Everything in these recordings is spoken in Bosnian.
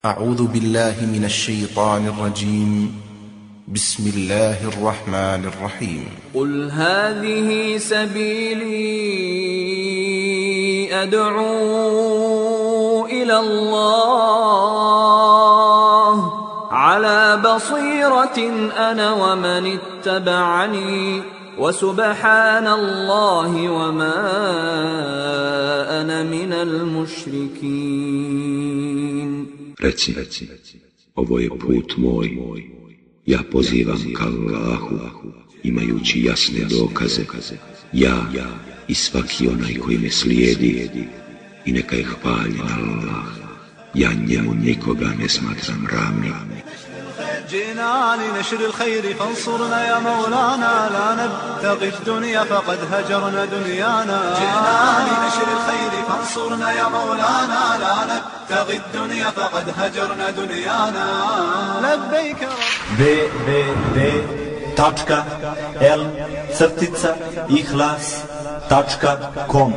أعوذ بالله من الشيطان الرجيم. بسم الله الرحمن الرحيم. قل هذه سبيلي أدعو إلى الله على بصيرة أنا ومن اتبعني وسبحان الله وما أنا من المشركين. Reci, ovo je put moj, ja pozivam ka Allahu, imajući jasne dokaze, ja i svaki onaj koji me slijedi, i neka je hvaljen Allah, ja njemu nikoga ne smatram ravnim. جئنا لنشر الخير فانصرنا يا مولانا لا نبتغي الدنيا فقد هجرنا دنيانا. جئنا لنشر الخير فانصرنا يا مولانا لا نبتغي الدنيا فقد هجرنا دنيانا. لبيك www.l-ihlas.com.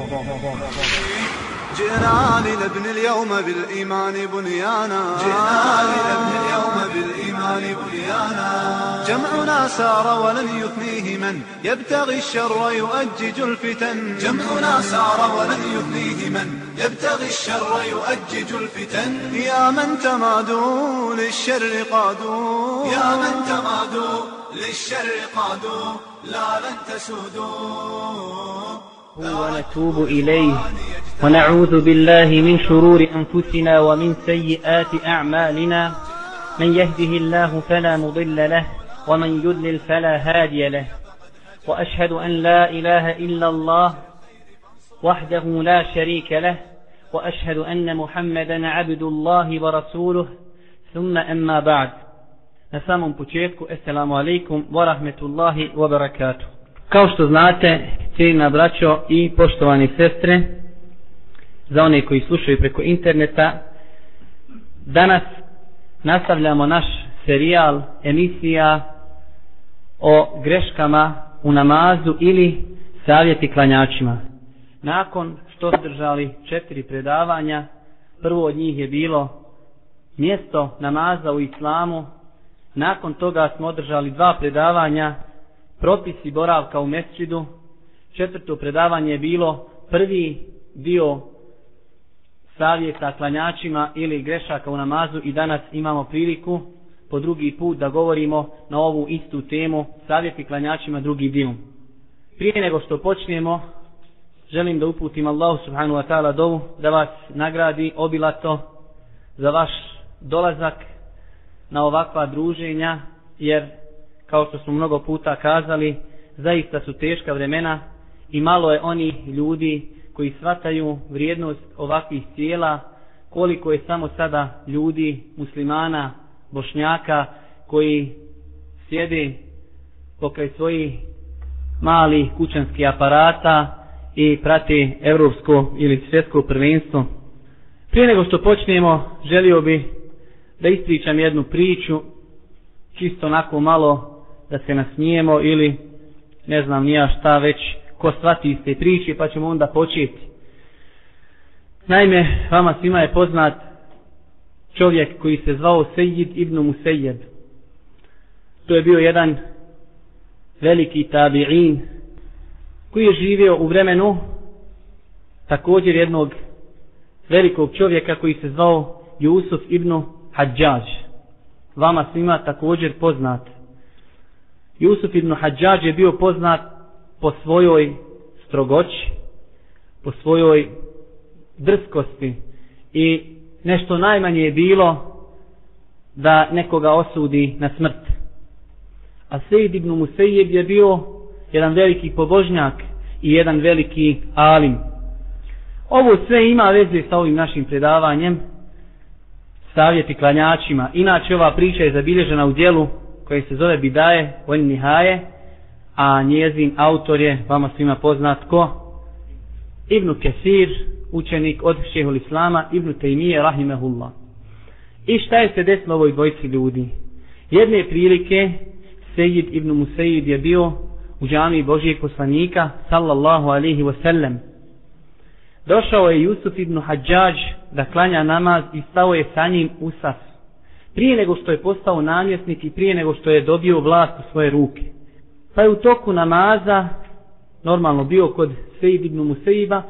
جئنا لنبني اليوم بالإيمان بنيانا. جئنا لنبني اليوم بالإيمان بنيانا. جمعنا سار ولن يثنيه من يبتغي الشر يؤجج الفتن. جمعنا سار ولن يثنيه من يبتغي الشر يؤجج الفتن. يا من تمادوا للشر قادوا. يا من تمادوا للشر قادوا لا لن تسودوا. ونتوب إليه ونعوذ بالله من شرور أنفسنا ومن سيئات أعمالنا. من يهده الله فلا مضل له ومن يضلل فلا هادي له. وأشهد أن لا إله إلا الله وحده لا شريك له وأشهد أن محمدا عبد الله ورسوله. ثم أما بعد. Na samom početku, assalamu alaikum wa rahmetullahi wa barakatuh. Kao što znate, cijenjena braćo i poštovani sestre, za one koji slušaju preko interneta, danas nastavljamo naš serijal emisija o greškama u namazu ili savjeti klanjačima. Nakon što smo držali 4 predavanja, prvo od njih je bilo mjesto namaza u islamu, nakon toga smo održali 2 predavanja, propisi boravka u mesdžidu, 4. predavanje je bilo prvi dio savjeta klanjačima ili grešaka u namazu i danas imamo priliku po drugi put da govorimo na ovu istu temu, savjeti klanjačima, drugi dio. Prije nego što počnemo, želim da uputim Allahu subhanahu wa ta'ala dovu da vas nagradi obilato za vaš dolazak na ovakva druženja, jer kao što smo mnogo puta kazali, zaista su teška vremena i malo je onih ljudi koji shvataju vrijednost ovakvih sjela, koliko je samo sada ljudi, muslimana, bošnjaka, koji sjede pokraj svojih malih kućanskih aparata i prate europsko ili svjetsko prvenstvo. Prije nego što počnemo, želio bi da ispričam jednu priču, čisto onako malo da se nasmijemo ili ne znam nija šta već, ko shvati iz te priče, pa ćemo onda početi. Naime, vama svima je poznat čovjek koji se zvao Sejid ibn Musejjeb. To je bio jedan veliki tabi'in koji je živio u vremenu također jednog velikog čovjeka koji se zvao Jusuf ibn Hadžaž. Vama svima također poznat. Jusuf ibn Hadžaž je bio poznat po svojoj strogoći, po svojoj drskosti i nešto najmanje je bilo da nekoga osudi na smrt. A Sejid ibn Musejjeb je bio jedan veliki pobožnjak i jedan veliki alim. Ovo sve ima veze sa ovim našim predavanjem, savjeti klanjačima. Inače, ova priča je zabilježena u djelu koje se zove Bidaje on Nihaje, a njezin autor je vama svima poznat ko? Ibn Kesir, učenik od šehhul Islama Ibn Tejmije rahimehullah. I šta je se desilo ovoj dvojici ljudi? Jedne prilike Sejid ibn Musejid je bio u džamiji Božijeg poslanika sallallahu alaihi wasallam. Došao je Jusuf ibn Hadžaž da klanja namaz i stao je sa njim u saf. Prije nego što je postao namjesnik i prije nego što je dobio vlast u svoje ruke. Pa je u toku namaza, normalno bio kod Sejid ibn Musejba,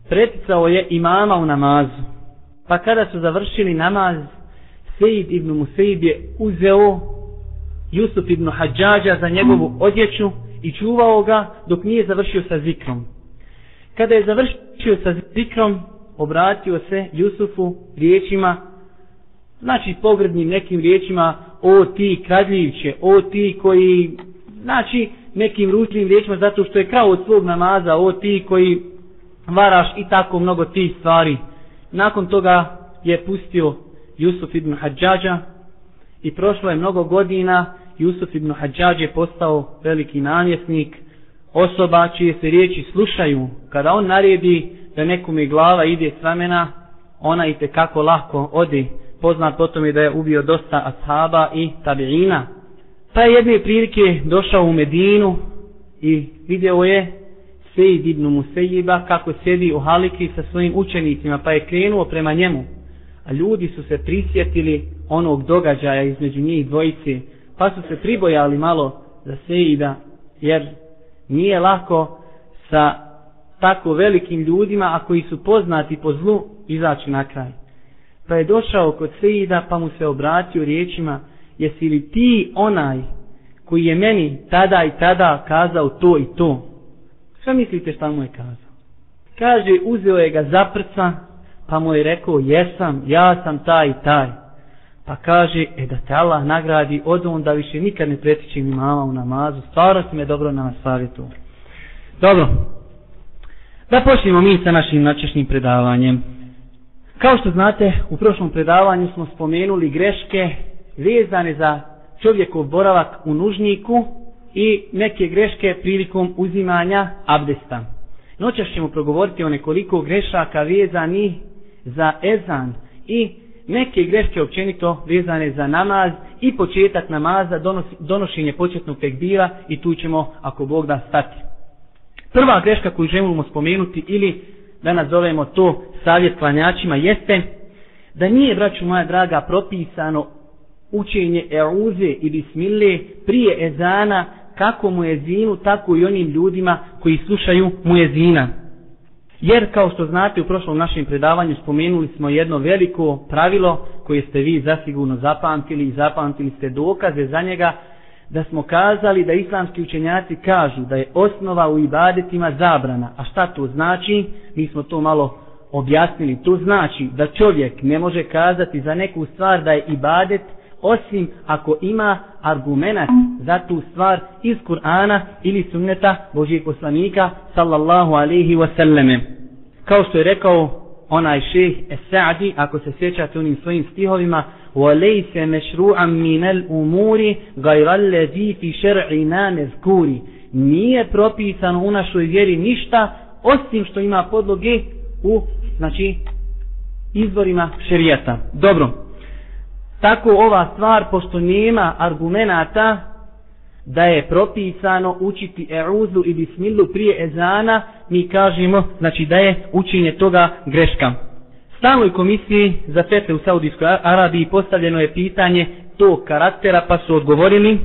preticao je imama u namazu. Pa kada su završili namaz, Sejid ibn Musejb je uzeo Jusuf ibn Hadžađa za njegovu odjeću i čuvao ga dok nije završio sa zikrom. Kada je završio sa zikrom, obratio se Jusufu riječima, znači pogrdnim nekim riječima, o ti kradljivče, o ti koji, znači nekim ružnim riječima zato što je krao od svog namaza, o ti koji varaš i tako mnogo tih stvari. Nakon toga je pustio Jusuf ibn Hadžađa i prošlo je mnogo godina. Jusuf ibn Hadžađ je postao veliki namjesnik, osoba čije se riječi slušaju. Kada on naredi da nekome glava ide s ramena, ona itekako lako ode. Poznat po tome da je ubio dosta ashaba i tabiina. Pa je jedne prilike došao u Medinu i vidio je Sejid ibn Musejba kako sjedi u haliki sa svojim učenicima, pa je krenuo prema njemu. A ljudi su se prisjetili onog događaja između njih dvojice, pa su se pribojali malo za Sejida, jer nije lako sa tako velikim ljudima, a koji su poznati po zlu, izaći na kraj. Pa je došao kod Sejida, pa mu se obratio riječima, jesi li ti onaj koji je meni tada i tada kazao to i to? Šta mislite šta mu je kazao? Kaže, uzeo je ga za prsa, pa mu je rekao, jesam, ja sam taj i taj. Pa kaže, da te Allah nagradi, od onda više nikad ne pretičem imama u namazu, stvarno si me dobro na savjetu. Dobro, da počnemo mi sa našim načešnjim predavanjem. Kao što znate, u prošlom predavanju smo spomenuli greške vezane za čovjekov boravak u nužniku i neke greške prilikom uzimanja abdesta. Noćas ćemo progovoriti o nekoliko grešaka vezanih za ezan i neke greške općenito vezane za namaz i početak namaza, donošenje početnog tekbira i tu ćemo, ako Bog da, stati. Prva greška koju želimo spomenuti ili da nazovemo to savjet klanjačima jeste da nije, braćo moja draga, propisano učenje euze i bismile prije ezana kako muezinu, tako i onim ljudima koji slušaju muezina. Jer, kao što znate, u prošlom našem predavanju spomenuli smo jedno veliko pravilo koje ste vi zasigurno zapamtili i zapamtili ste dokaze za njega, da smo kazali da islamski učenjaci kažu da je osnova u ibadetima zabrana. A šta to znači? Mi smo to malo objasnili. To znači da čovjek ne može kazati za neku stvar da je ibadet osim ako ima argumenat za tu stvar iz Kur'ana ili sunneta Božijeg poslanika sallallahu alaihi wasallame. Kao što je rekao onaj šejh Es-Sa'di, ako se sjećate onim svojim stihovima, وَلَيْسَ مَشْرُوعًا مِنَ الْأُمُورِ غَيْرَ الَّذِي فِي شَرْعِنَا مَذْكُورِ. Nije propisano u našoj vjeri ništa osim što ima podloge u, znači, izvorima šerijata. Dobro. Tako ova stvar, pošto nema argumenata da je propisano učiti euzu i bismilu prije ezana, mi kažemo, znači, da je učenje toga greška. Stalnoj komisiji za fetve u Saudijskoj Arabiji postavljeno je pitanje tog karaktera, pa su odgovorili: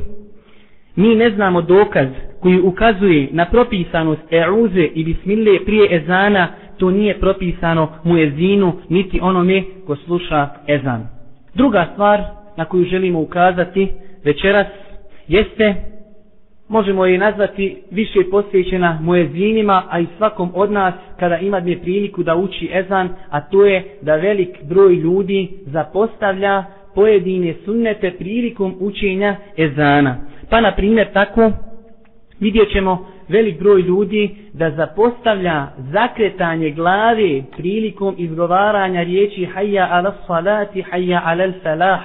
mi ne znamo dokaz koji ukazuje na propisanost euze i bismile prije ezana, to nije propisano muezinu niti onome ko sluša ezan. Druga stvar na koju želimo ukazati večeras jeste, možemo je nazvati više posvećena muezinima, a i svakom od nas kada ima priliku da uči ezan, a to je da velik broj ljudi zapostavlja pojedine sunnete prilikom učenja ezana. Pa na primjer tako vidjet ćemo velik broj ljudi da zapostavlja zakretanje glave prilikom izgovaranja riječi hayya ala salati, hayya ala falah.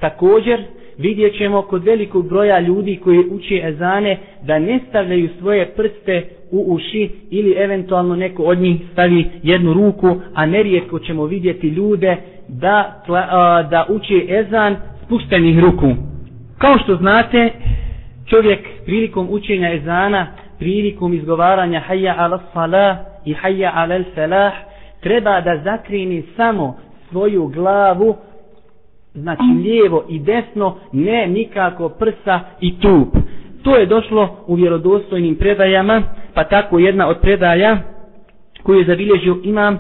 Također vidjet ćemo kod velikog broja ljudi koji uče ezane da ne stavljaju svoje prste u uši ili eventualno neko od njih stavi jednu ruku, a nerijetko ćemo vidjeti ljude da uče ezan spuštenih ruku. Kao što znate, čovjek prilikom učenja ezana, prilikom izgovaranja hayya ala salah i hayya ala falah treba da zakreni samo svoju glavu, znači lijevo i desno, ne nikako prsa i tup. To je došlo u vjerodostojnim predajama, pa tako jedna od predaja koju je zabilježio imam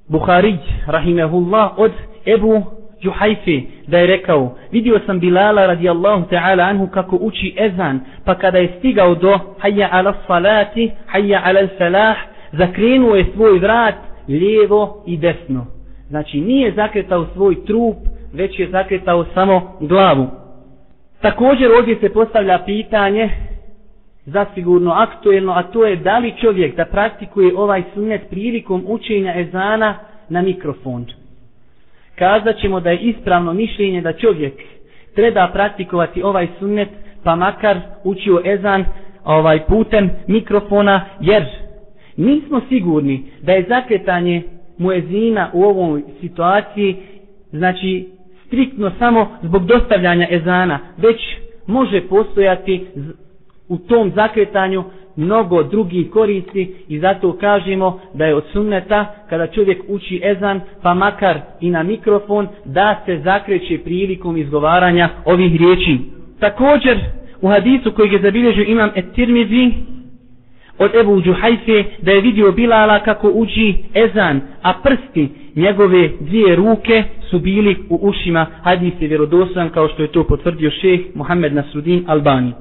Buhari, rahimehullah, od Ebu Juhajfe, da je rekao: vidio sam Bilala radijallahu ta'ala anhu kako uči ezan, pa kada je stigao do hayya ala salati, hayya ala falah, zakrenuo je svoj vrat lijevo i desno. Znači nije zakretao svoj trup, već je zakretao samo glavu. Također ovdje se postavlja pitanje, zasigurno aktuelno, a to je da li čovjek da praktikuje ovaj sunnet prilikom učenja ezana na mikrofon. Kazat ćemo da je ispravno mišljenje da čovjek treba praktikovati ovaj sunnet, pa makar učio ezan putem mikrofona, jer nismo sigurni da je zakretanje muezina u ovoj situaciji, znači striktno samo zbog dostavljanja ezana, već može postojati u tom zakretanju mnogo drugih koristi i zato kažemo da je od sunneta kada čovjek uči ezan, pa makar i na mikrofon, da se zakreće prilikom izgovaranja ovih riječi. Također u hadisu kojeg je zabilježio imam Et-Tirmizi od Ebu Juhajfe, da je vidio Bilala kako uči ezan, a prsti njegove dvije ruke su bili u ušima. Hadis je vjerodostojan kao što je to potvrdio šejh Muhammed Nasruddin Albani.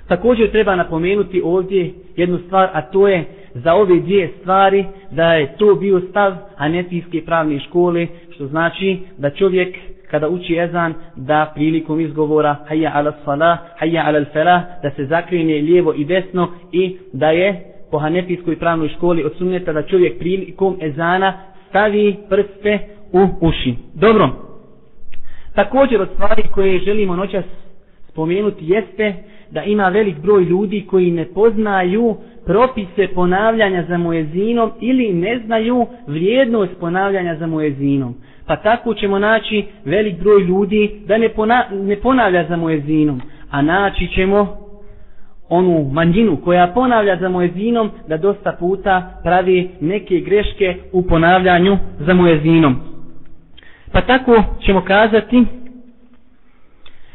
Također treba napomenuti ovdje jednu stvar, a to je za ove dvije stvari da je to bio stav Hanefijske pravne škole, što znači da čovjek kada uči ezan da prilikom izgovora hayya ala salah, hayya ala falah, da se zakrene lijevo i desno, i da je po Hanefijskoj pravnoj školi od sunneta da čovjek prilikom ezana stavi prste u uši. Dobro. Također od stvari koje želimo noćas spomenuti jeste da ima velik broj ljudi koji ne poznaju propise ponavljanja za muezinom ili ne znaju vrijednost ponavljanja za muezinom. Pa tako ćemo naći velik broj ljudi da ne ponavlja za muezinom, a naći ćemo onu manjinu koja ponavlja za muezinom da dosta puta pravi neke greške u ponavljanju za muezinom. Pa tako ćemo kazati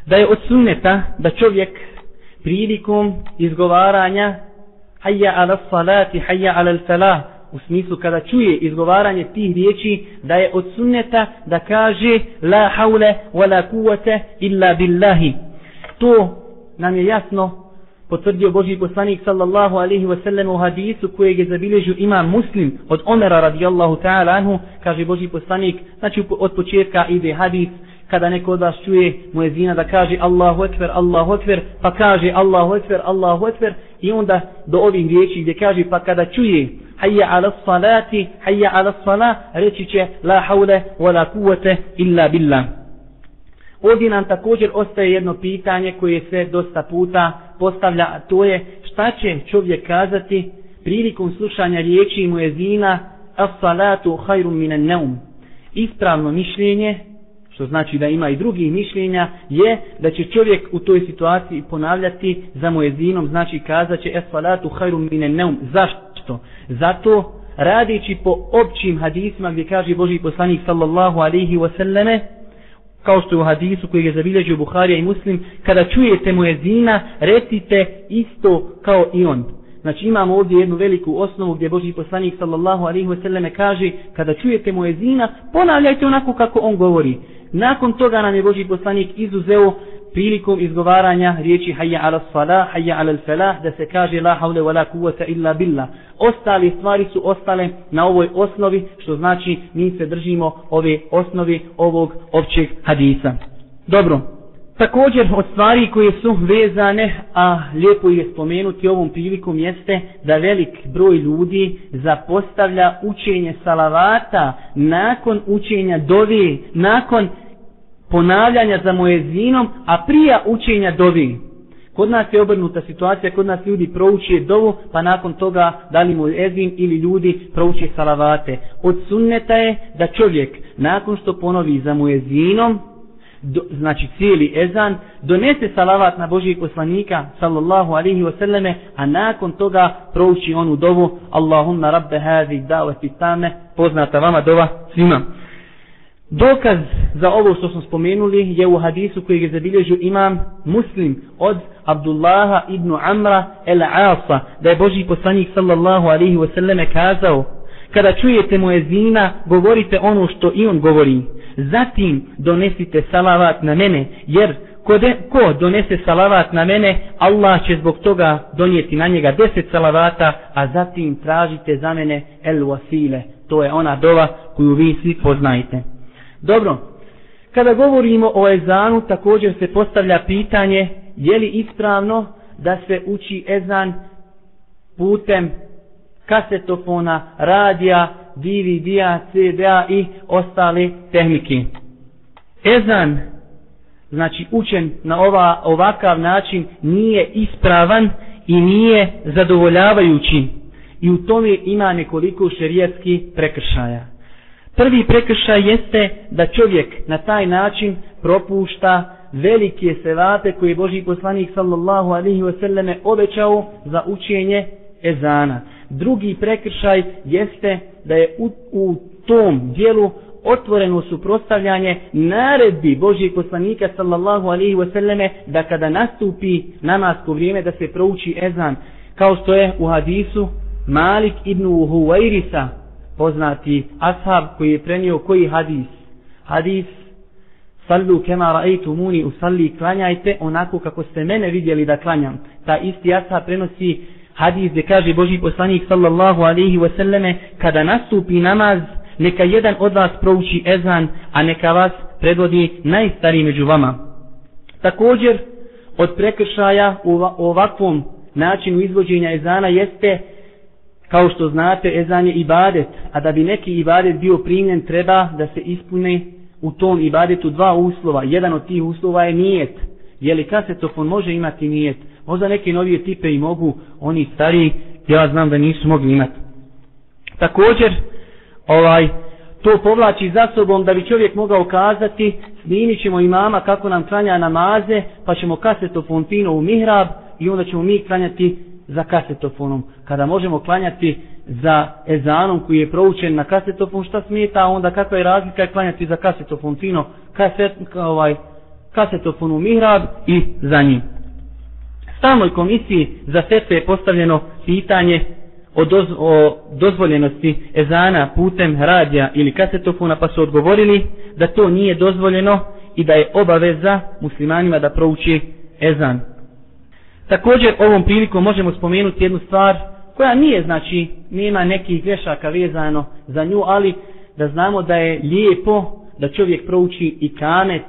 da je od sunneta da čovjek prilikom izgovaranja hayya ala salati, hayya ala falah, u smislu kada čuje izgovaranje tih riječi, da je od sunneta da kaže la hawla wa la quwwata illa billahi. To nam je jasno potvrdio Božji poslanik sallallahu alaihi wa sallam u hadisu kojeg je zabilježio imam Muslim od Omera radijallahu ta'ala anhu. Kaže Božji poslanik, znači od početka ide hadis, kada neko od vas čuje muezina da kaže Allahu ekber, Allahu ekber, pa kaže Allahu ekber, Allahu ekber, i onda do ovih riječi gdje kaže pa kada čuje hayya ala salati, hayya ala salah, reći će la hawla wa la quwwata illa billah. Ovdje nam također ostaje jedno pitanje koje se dosta puta postavlja, a to je šta će čovjek kazati prilikom slušanja riječi muezina as-salatu khairun minan naum. Ispravno mišljenje, što znači da ima i drugih mišljenja, je da će čovjek u toj situaciji ponavljati za muezinom, znači kazat će es-salatu khairun minan naum. Zašto? Zato radeći po općim hadisima gdje kaže Božji poslanik sallallahu alaihi wa sallame, kao što je u hadisu koji je zabilježio Buharija i Muslim, kada čujete muezina recite isto kao i on. Znači imamo ovdje jednu veliku osnovu gdje Božji poslanik sallallahu alaihi wa sallame kaže kada čujete muezina ponavljajte onako kako on govori. Nakon toga nam je Božji poslanik izuzeo prilikom izgovaranja riječi hayya ala salah, hayya ala falah, da se kaže la hawla wa la quwwata illa billah. Ostale stvari su ostale na ovoj osnovi, što znači mi se držimo ove osnovi ovog općeg hadisa. Dobro. Također od stvari koje su vezane, a lijepo je spomenuti ovom prilikom, jeste da velik broj ljudi zapostavlja učenje salavata nakon učenja dove, nakon ponavljanja za muezinom, a prije učenja dovi. Kod nas je obrnuta situacija, kod nas ljudi prouče dovu, pa nakon toga da li muezin ili ljudi prouče salavate. Od sunneta je da čovjek nakon što ponovi za muezinom, znači cijeli ezan, donese salavat na Božijeg poslanika sallallahu alaihi wasallame, a nakon toga prouči onu dovu Allahumma rabbe hazi davati tame poznata vama dova svima. Dokaz za ovo što smo spomenuli je u hadisu koji je zabilježio imam Muslim od Abdullaha ibn Amra el-Asa, da je Božji poslanik sallallahu alaihi wasallam kazao: kada čujete muezina, govorite ono što i on govori. Zatim donesite salavat na mene, jer ko donese salavat na mene, Allah će zbog toga donijeti na njega 10 salavata, a zatim tražite za mene el-wasile. To je ona dova koju vi svi poznajete. Dobro, kada govorimo o ezanu, također se postavlja pitanje je li ispravno da se uči ezan putem kasetofona, radija, DVD-a, CD-a i ostale tehnike. Ezan, znači učen na ovakav način, nije ispravan i nije zadovoljavajući. I u tome ima nekoliko šerijatskih prekršaja. Prvi prekršaj jeste da čovjek na taj način propušta velike sevate koje je Božji poslanik sallallahu alaihi wasallam obećao za učenje ezana. Drugi prekršaj jeste da je u tom dijelu otvoreno suprotstavljanje naredbi Božjeg poslanika sallallahu alaihi wasallam da kada nastupi namasko vrijeme da se prouči ezan, kao što je u hadisu Malik ibn Huwairisa, poznati ashab koji je prenio koji hadis? Hadis sallu kema ra'aytumuni usalli, klanjajte onako kako ste mene vidjeli da klanjam. Ta isti ashab prenosi hadis gdje kaže Božji poslanik sallallahu alaihi wasallam: kada nastupi namaz, neka jedan od vas prouči ezan, a neka vas predvodi najstariji među vama. Također od prekršaja u ovakvom načinu izvođenja ezana jeste, kao što znate, ezan je ibadet, a da bi neki ibadet bio primljen treba da se ispune u tom ibadetu dva uslova. Jedan od tih uslova je nijet. Je li kasetofon može imati nijet? Možda neke novije tipe i mogu, oni stariji, ja znam da nisu mogli imati. Također, to povlači za sobom da bi čovjek mogao kazati: snimit ćemo imama kako nam klanja namaze, pa ćemo kasetofon fino u mihrab i onda ćemo mi klanjati za kasetofonom. Kada možemo klanjati za ezanom koji je proučen na kasetofon, šta smeta, onda kakva je razlika klanjati za kasetofon fino, kasetofon u mihrab i za njim. Stalnoj komisiji za fetve je postavljeno pitanje o dozvoljenosti ezana putem radija ili kasetofona, pa su odgovorili da to nije dozvoljeno i da je obaveza muslimanima da prouči ezan. Također ovom prilikom možemo spomenuti jednu stvar koja nije, znači, nema nekih grešaka vezano za nju, ali da znamo da je lijepo da čovjek prouči i kamet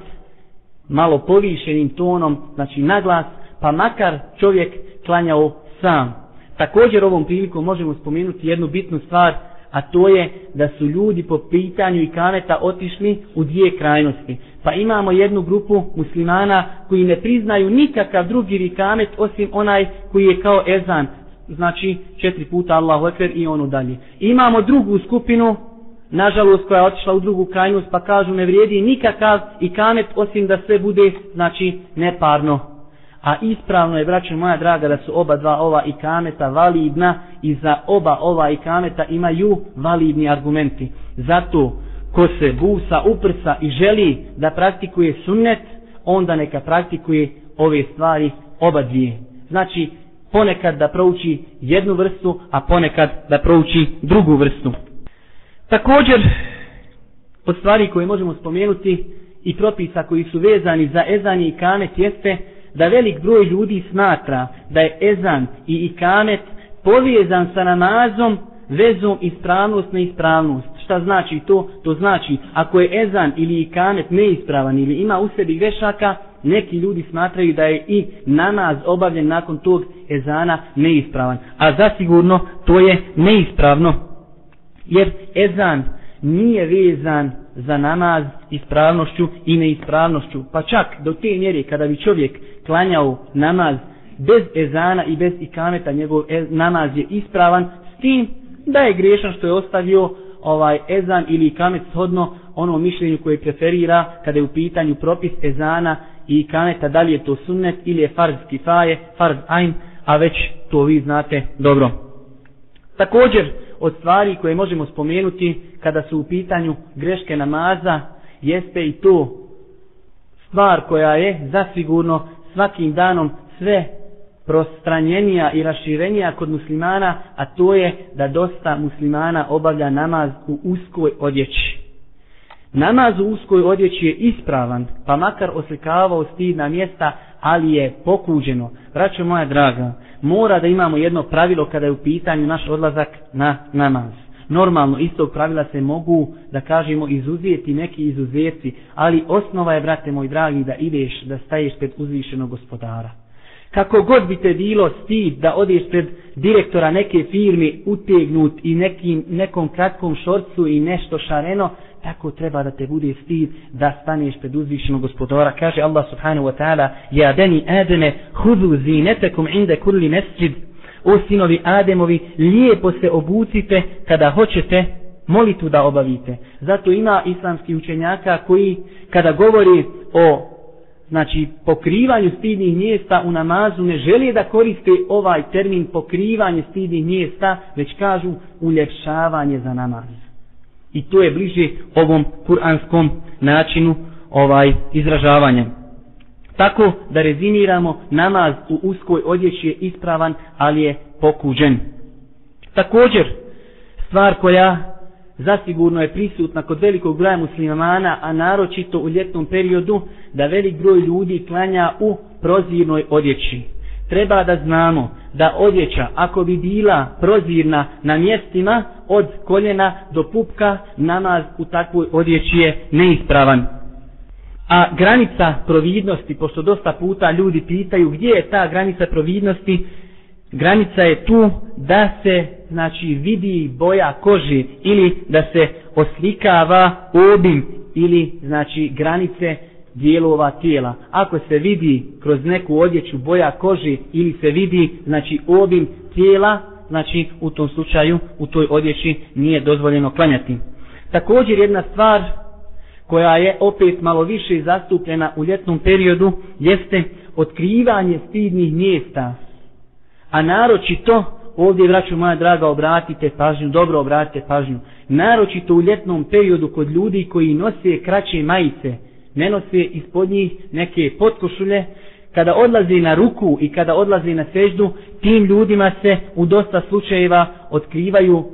malo povišenim tonom, znači naglas, pa makar čovjek klanjao sam. Također ovom prilikom možemo spomenuti jednu bitnu stvar, a to je da su ljudi po pitanju ikameta otišli u dvije krajnosti. Pa imamo jednu grupu muslimana koji ne priznaju nikakav drugi ikamet osim onaj koji je kao ezan, znači 4 puta Allahu ekber i ono dalje. Imamo drugu skupinu, nažalost, koja je otišla u drugu krajnost, pa kažu ne vrijedi nikakav ikamet osim da sve bude, znači, neparno. A ispravno je, braćo moja draga, da su oba dva ova ikameta validna i za oba ova ikameta imaju validni argumenti. Zato ko se busa, uprsa i želi da praktikuje sunnet, onda neka praktikuje ove stvari oba dvije. Znači, ponekad da prouči jednu vrstu, a ponekad da prouči drugu vrstu. Također, od stvari koje možemo spomenuti i propisa koji su vezani za ezan i ikamet jeste da velik broj ljudi smatra da je ezan i ikamet povezan sa namazom vezom ispravnost na ispravnost. Šta znači to? To znači ako je ezan ili ikamet neispravan ili ima u sebi grešaka, neki ljudi smatraju da je i namaz obavljen nakon tog ezana neispravan. A zasigurno to je neispravno. Jer ezan nije vezan za namaz ispravnošću i neispravnošću. Pa čak do te mjere kada bi čovjek klanjao namaz bez ezana i bez ikameta, njegov namaz je ispravan, s tim da je grešan što je ostavio ezan ili ikamet shodno ono mišljenju koje preferira kada je u pitanju propis ezana i ikameta, da li je to sunnet ili je farz kifaje, farz ajn, a već to vi znate dobro. Također, od stvari koje možemo spomenuti kada su u pitanju greške namaza jeste i to stvar koja je zasigurno svakim danom sve prostranjenija i raširenija kod muslimana, a to je da dosta muslimana obavlja namaz u uskoj odjeći. Namaz u uskoj odjeći je ispravan, pa makar oslikavao stidna mjesta, ali je pokuđeno. Braćo moja draga, mora da imamo jedno pravilo kada je u pitanju naš odlazak na namaz. Normalno, iz tog pravila se mogu, da kažemo, izuzeti neki izuzeci, ali osnova je, brate moj dragi, da ideš, da staješ pred uzvišenog gospodara. Kako god bi te bilo stid da odeš pred direktora neke firme utegnut i nekom kratkom šorcu i nešto šareno, tako treba da te bude stid da staneš pred uzvišenog gospodara. Kaže Allah subhanahu wa ta'ala: Ja bani Ademe, hudu zinetekum inde kulli mesjid. O sinovi Ademovi, lijepo se obucite kada hoćete molitvu da obavite. Zato ima islamskih učenjaka koji kada govori o pokrivanju stidnih mjesta u namazu ne žele da koriste ovaj termin pokrivanje stidnih mjesta, već kažu uljepšavanje za namaz. I to je bliže ovom kuranskom načinu izražavanja. Tako da rezimiramo, namaz u uskoj odjeći je ispravan, ali je pokuđen. Također, stvar koja zasigurno je prisutna kod velikog broja muslimana, a naročito u ljetnom periodu, da velik broj ljudi klanja u prozirnoj odjeći. Treba da znamo da odjeća, ako bi bila prozirna na mjestima od koljena do pupka, namaz u takvoj odjeći je neispravan. A granica providnosti, pošto dosta puta ljudi pitaju gdje je ta granica providnosti, granica je tu da se vidi boja kože ili da se oslikava obim ili granice dijelova tijela. Ako se vidi kroz neku odjeću boja kože ili se vidi obim tijela, u tom slučaju u toj odjeći nije dozvoljeno klanjati. Također jedna stvar koja je opet malo više zastupljena u ljetnom periodu jeste otkrivanje stidnih mjesta. A naročito, ovdje, braćo moja draga, obratite pažnju, dobro obratite pažnju, naročito u ljetnom periodu kod ljudi koji nose kraće majice, ne nose ispod njih neke potkošulje, kada odlazi na ruku i kada odlazi na seždu, tim ljudima se u dosta slučajeva otkrivaju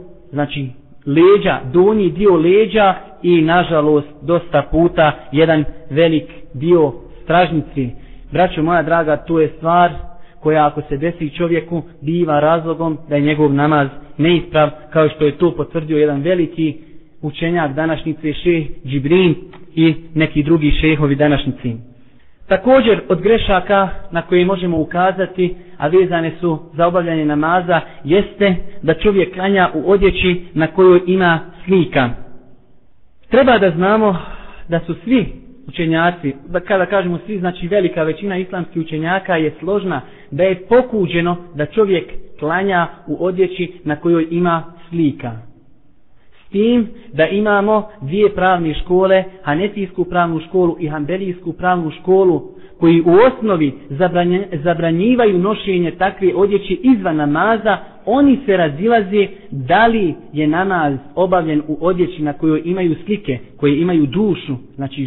leđa, donji dio leđa i nažalost dosta puta jedan velik dio stražnici. Braćo moja draga, to je stvar koja ako se desi čovjeku biva razlogom da je njegov namaz neisprav, kao što je to potvrdio jedan veliki učenjak današnjice, šejh Džibrin i neki drugi šejhovi današnjici. Također od grešaka na koje možemo ukazati, a vezane su za obavljanje namaza, jeste da čovjek klanja u odjeći na kojoj ima slika. Treba da znamo da su svi učenjaci, kada kažemo svi, velika većina islamskih učenjaka je složna da je pokuđeno da čovjek klanja u odjeći na kojoj ima slika. S tim da imamo dvije pravne škole, Hanefijsku pravnu školu i Hanbelijsku pravnu školu, koji u osnovi zabranjivaju nošenje takve odjeće izvan namaza. Oni se razilaze da li je namaz obavljen u odjeći na kojoj imaju slike, koje imaju dušu,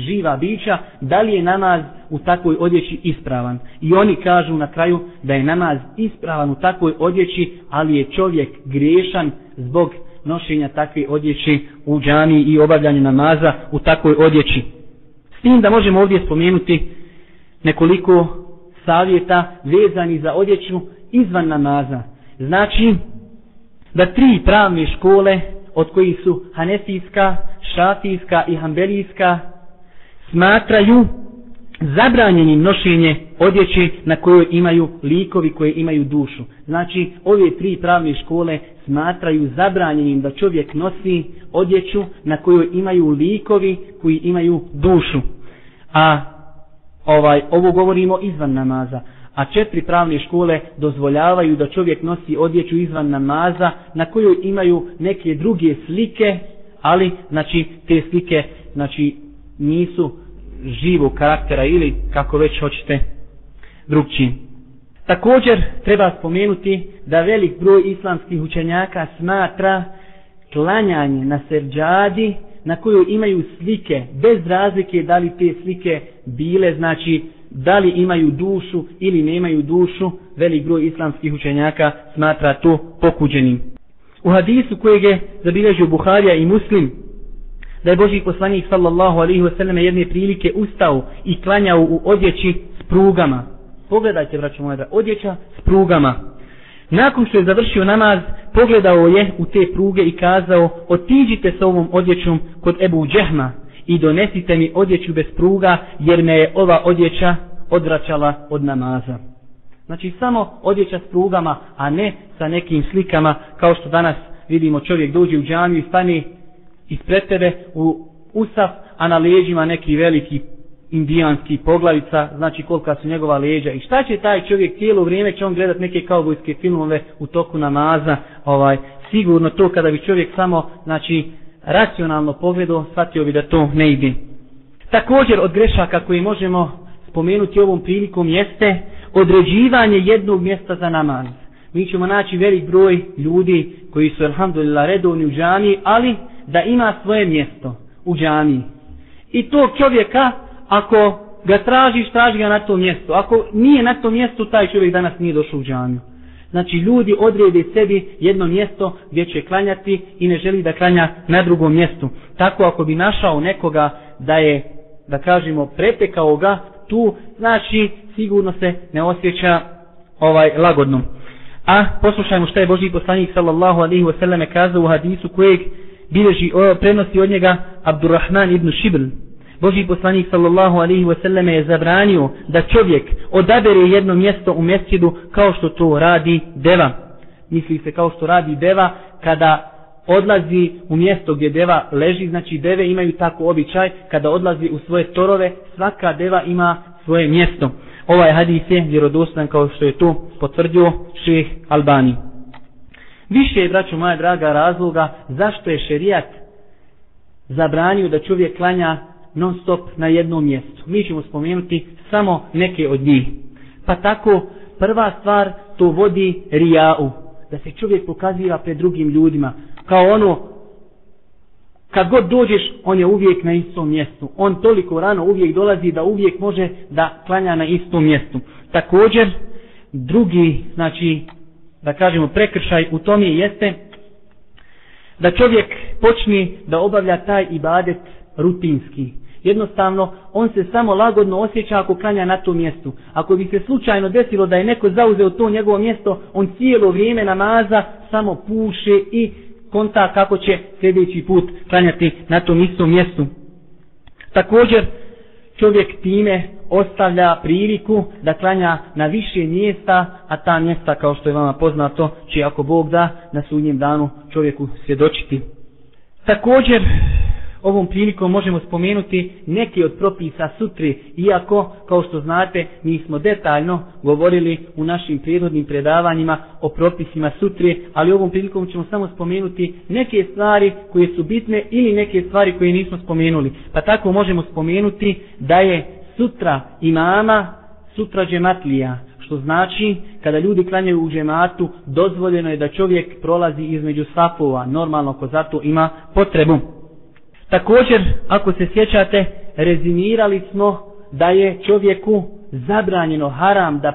živa bića, da li je namaz u takvoj odjeći ispravan. I oni kažu na kraju da je namaz ispravan u takvoj odjeći, ali je čovjek griješan zbog nošenja takve odjeće u džamiji i obavljanja namaza u takvoj odjeći. S tim da možemo ovdje spomenuti nekoliko savjeta vezani za odjeću izvan namaza. Znači da tri pravne škole, od kojih su Hanefijska, Šafijska i Hanbelijska, smatraju zabranjenim nošenje odjeće na kojoj imaju likovi koji imaju dušu. Znači ove tri pravne škole smatraju zabranjenim da čovjek nosi odjeću na kojoj imaju likovi koji imaju dušu. A ovo govorimo izvan namaza. A četiri pravne škole dozvoljavaju da čovjek nosi odjeću izvan namaza na kojoj imaju neke druge slike, ali te slike nisu živog karaktera ili kako već hoćete drugčiji. Također treba spomenuti da velik broj islamskih učenjaka smatra klanjanje na seđadi na kojoj imaju slike, bez razlike da li te slike bile, znači da li imaju dušu ili nemaju dušu, velik broj islamskih učenjaka smatra to pokuđenim. U hadisu kojeg je zabilježio Buharija i Muslim, da je Božji poslanik sallallahu alejhi ve selleme jedne prilike ustao i klanjao u odjeći s prugama. Pogledajte, braćo moja, odjeća s prugama. Nakon što je završio namaz, pogledao je u te pruge i kazao: otiđite sa ovom odjećom kod Ebu Džehma i donesite mi odjeću bez pruga, jer me je ova odjeća odvraćala od namaza. Znači samo odjeća s prugama, a ne sa nekim slikama, kao što danas vidimo, čovjek dođe u džamiju i stane ispred tebe u usaf, a na leđima neki veliki indijanski poglavica, znači kolika su njegova leđa. I šta će taj čovjek, cijelo vrijeme će on gledat neke kaubojske filmove u toku namaza. Sigurno to kada bi čovjek samo, znači, racionalno pogledao, shvatio bi da to ne ide. Također od grešaka koji možemo spomenuti ovom prilikom jeste određivanje jednog mjesta za namaz. Mi ćemo naći velik broj ljudi koji su, alhamdulillah, redovni u džamiji, ali da ima svoje mjesto u džamiji. I tog čovjeka, ako ga tražiš, traži ga na tom mjestu. Ako nije na tom mjestu, taj čovjek danas nije došao u džamiju. Znači ljudi odrede sebi jedno mjesto gdje će klanjati i ne želi da klanja na drugom mjestu. Tako ako bi našao nekoga da je, da kažemo, pretekao ga tu, znači sigurno se ne osjeća lagodno. A poslušajmo šta je Božji poslanik sallallahu alejhi ve selleme kazao u hadisu kojeg prenosi od njega Abdurrahman ibn Šibl. Božji poslanik sallallahu alejhi ve selleme je zabranio da čovjek odabere jedno mjesto u mesdžidu kao što to radi deva. Misli se kao što radi deva kada odlazi u mjesto gdje deva leži, znači deve imaju tako običaj, kada odlazi u svoje torove, svaka deva ima svoje mjesto. Ovaj hadis je vjerodostan kao što je to potvrdio šejh Albani. Više je, braćo moja draga, razloga zašto je šerijat zabranio da čovjek klanja non stop na jednom mjestu. Mi ćemo spomenuti samo neke od njih. Pa tako, prva stvar, to vodi rijau, da se čovjek pokaziva pred drugim ljudima. Kao ono, kad god dođeš, on je uvijek na istom mjestu. On toliko rano uvijek dolazi da uvijek može da klanja na istom mjestu. Također, drugi, znači, da kažemo, prekršaj u tome jeste da čovjek počne da obavlja taj ibadet rutinski. Jednostavno, on se samo lagodno osjeća ako klanja na tom mjestu. Ako bi se slučajno desilo da je neko zauzeo to njegovo mjesto, on cijelo vrijeme namaza samo puše i konta kako će sljedeći put klanjati na tom istom mjestu. Također, čovjek time ostavlja priliku da klanja na više mjesta, a ta mjesta, kao što je vama poznato, će, ako Bog da, na sudnjem danu čovjeku svjedočiti. Također, ovom prilikom možemo spomenuti neke od propisa sutre, iako, kao što znate, mi smo detaljno govorili u našim prethodnim predavanjima o propisima sutre, ali ovom prilikom ćemo samo spomenuti neke stvari koje su bitne ili neke stvari koje nismo spomenuli. Pa tako možemo spomenuti da je sutra imama, sutra džematlija, što znači kada ljudi klanjaju u džematu, dozvoljeno je da čovjek prolazi između safova, normalno ko zato ima potrebu. Također, ako se sjećate, rezimirali smo da je čovjeku zabranjeno, haram, da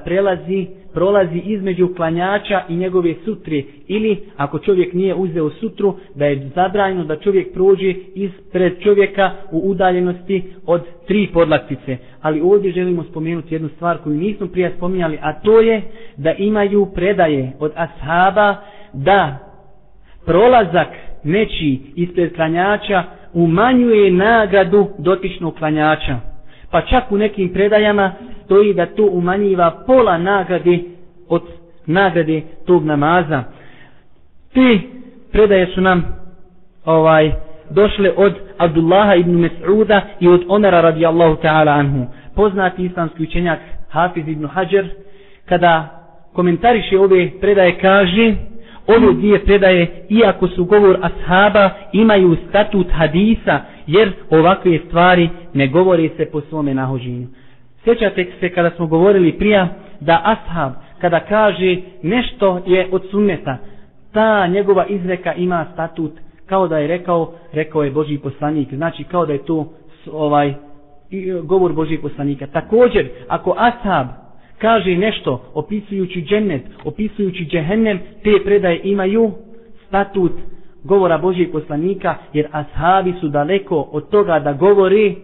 prolazi između klanjača i njegove sutre. Ili, ako čovjek nije uzeo sutru, da je zabranjeno da čovjek prođe ispred čovjeka u udaljenosti od 3 podlaktice. Ali ovdje želimo spomenuti jednu stvar koju nismo prije spominjali, a to je da imaju predaje od ashaba da prolazak nečiji ispred klanjača umanjuje nagradu dotičnog klanjača. Pa čak u nekim predajama stoji da to umanjiva pola nagrade od nagrade tog namaza. Te predaje su nam došle od Abdullaha ibn Mas'uda i od Omera radijallahu ta'ala anhu. Poznati islamski učenjak Hafiz ibn Hajar, kada komentariše ove predaje, kaže: ove dvije predaje, iako su govor ashaba, imaju statut hadisa, jer ovakve stvari ne govore se po svome nahođenju. Sjećate se kada smo govorili prije da ashab, kada kaže nešto je od sunneta, ta njegova izreka ima statut kao da je rekao je Božji poslanik. Znači kao da je to govor Božjeg poslanika. Također, ako ashab kaže nešto opisujući džennet, opisujući džehennem, te predaje imaju statut govora Božjeg poslanika, jer ashabi su daleko od toga da govori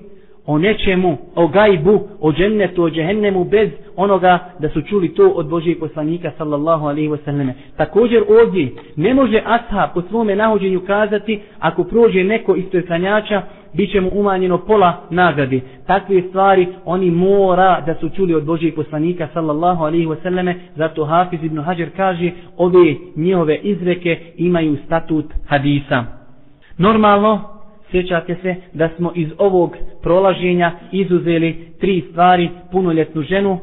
o nečemu, o gajbu, o džennetu, o džehennemu, bez onoga da su čuli to od Božjeg poslanika sallallahu alaihi wasallam. Također ovdje ne može ashab po svome nahođenju kazati ako prođe neko ispred klanjača bit će mu umanjeno pola nagrade. Takve stvari oni mora da su čuli od Božjeg poslanika sallallahu alaihi wasallam. Zato Hafiz ibn Hajar kaže ove njihove izreke imaju statut hadisa. Normalno, sjećate se da smo iz ovog prolaženja izuzeli 3 stvari: punoljetnu ženu,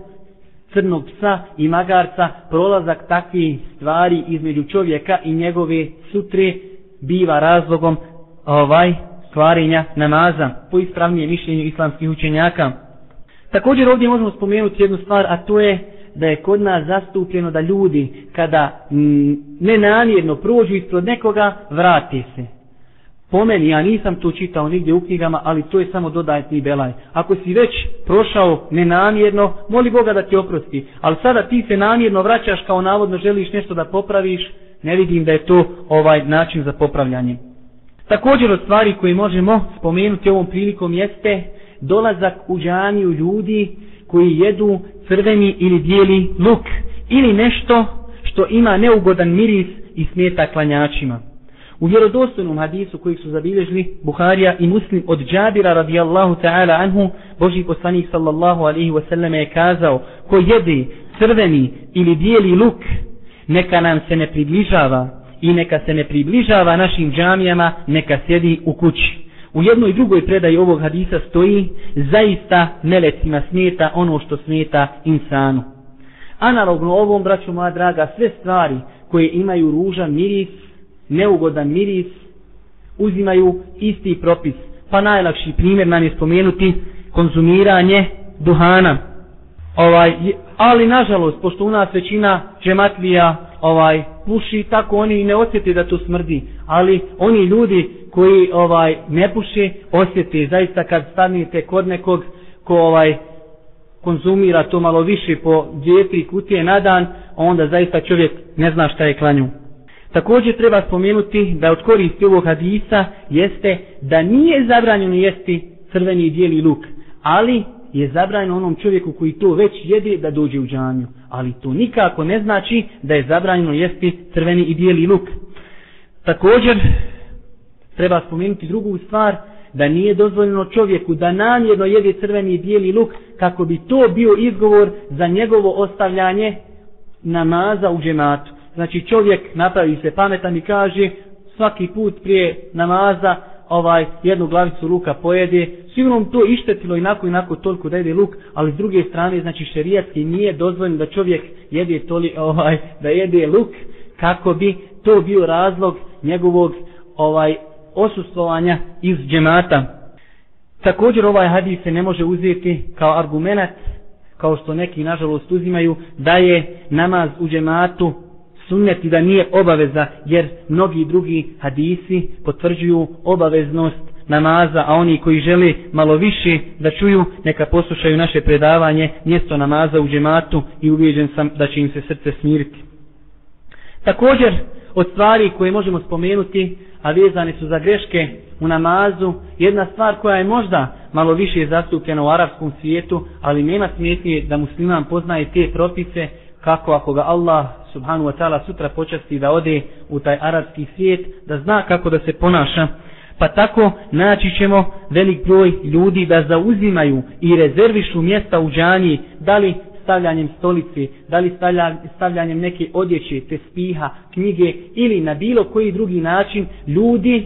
crnog psa i magarca. Prolazak takvih stvari između čovjeka i njegove sutre biva razlogom kvarenja namaza, po ispravnijem mišljenju islamskih učenjaka. Također ovdje možemo spomenuti jednu stvar, a to je da je kod nas zastupljeno da ljudi kada nenamjerno prođu ispred nekoga, vrate se. Po meni, ja nisam to čitao nigdje u knjigama, ali to je samo dodatni belaj. Ako si već prošao nenamjerno, moli Boga da ti oprosti. Ali sada ti se namjerno vraćaš kao navodno želiš nešto da popraviš, ne vidim da je to način za popravljanje. Također od stvari koje možemo spomenuti ovom prilikom jeste dolazak u džamiju ljudi koji jedu crveni ili bijeli luk ili nešto što ima neugodan miris i smeta klanjačima. U vjerodostojnom hadisu kojeg su zabilježili Buharija i Muslim od Džabira radijallahu ta'ala anhu, Božji poslanik sallallahu alaihi wasallam je kazao: ko jede crveni ili bijeli luk, neka nam se ne približava i neka se ne približava našim džamijama, neka sjedi u kući. U jednoj i drugoj predaji ovog hadisa stoji: zaista melecima smeta ono što smeta insanu. Analogno ovom, braćo moja draga, sve stvari koje imaju ružan miris, neugodan miris, uzimaju isti propis. Pa najlakši primjer nam je spomenuti konzumiranje duhana. Ali nažalost, pošto u nas većina džematlija puši, tako oni ne osjete da to smrdi. Ali oni ljudi koji ne puše, osjete. Zaista kad stanete kod nekog ko konzumira to malo više po 2-3 kutije na dan, onda zaista čovjek ne zna šta je klanju. Također treba spomenuti da od koristi ovog hadisa jeste da nije zabranjeno jesti crveni i bijeli luk, ali je zabranjeno onom čovjeku koji to već jede da dođe u džamiju. Ali to nikako ne znači da je zabranjeno jesti crveni i bijeli luk. Također treba spomenuti drugu stvar, da nije dozvoljeno čovjeku da namjerno jede crveni i bijeli luk kako bi to bio izgovor za njegovo ostavljanje namaza u džematu. Znači čovjek napravi se pametan i kaže svaki put prije namaza jednu glavicu luka pojede, sigurno to ištetilo inako toliko da jede luk, ali s druge strane znači šerijatski nije dozvoljeno da čovjek jede da jede luk kako bi to bio razlog njegovog osustvovanja iz džemata. Također ovaj hadis se ne može uzeti kao argument, kao što neki nažalost uzimaju, da je namaz u džematu sunnet i da nije obaveza, jer mnogi drugi hadisi potvrđuju obaveznost namaza, a oni koji žele malo više da čuju, neka poslušaju naše predavanje mjesto namaza u džematu i uvjeđen sam da će im se srce smiriti. Također od stvari koje možemo spomenuti, a vezane su za greške u namazu, jedna stvar koja je možda malo više zastupljena u arapskom svijetu, ali nema smetnje da musliman poznaje te propise, kako ako ga Allah subhanahu wa ta'ala sutra počasti da ode u taj arapski svijet, da zna kako da se ponaša. Pa tako naći ćemo velik broj ljudi da zauzimaju i rezervišu mjesta u džamiji, da li stavljanjem stolice, da li stavljanjem neke odjeće, tespiha, knjige ili na bilo koji drugi način ljudi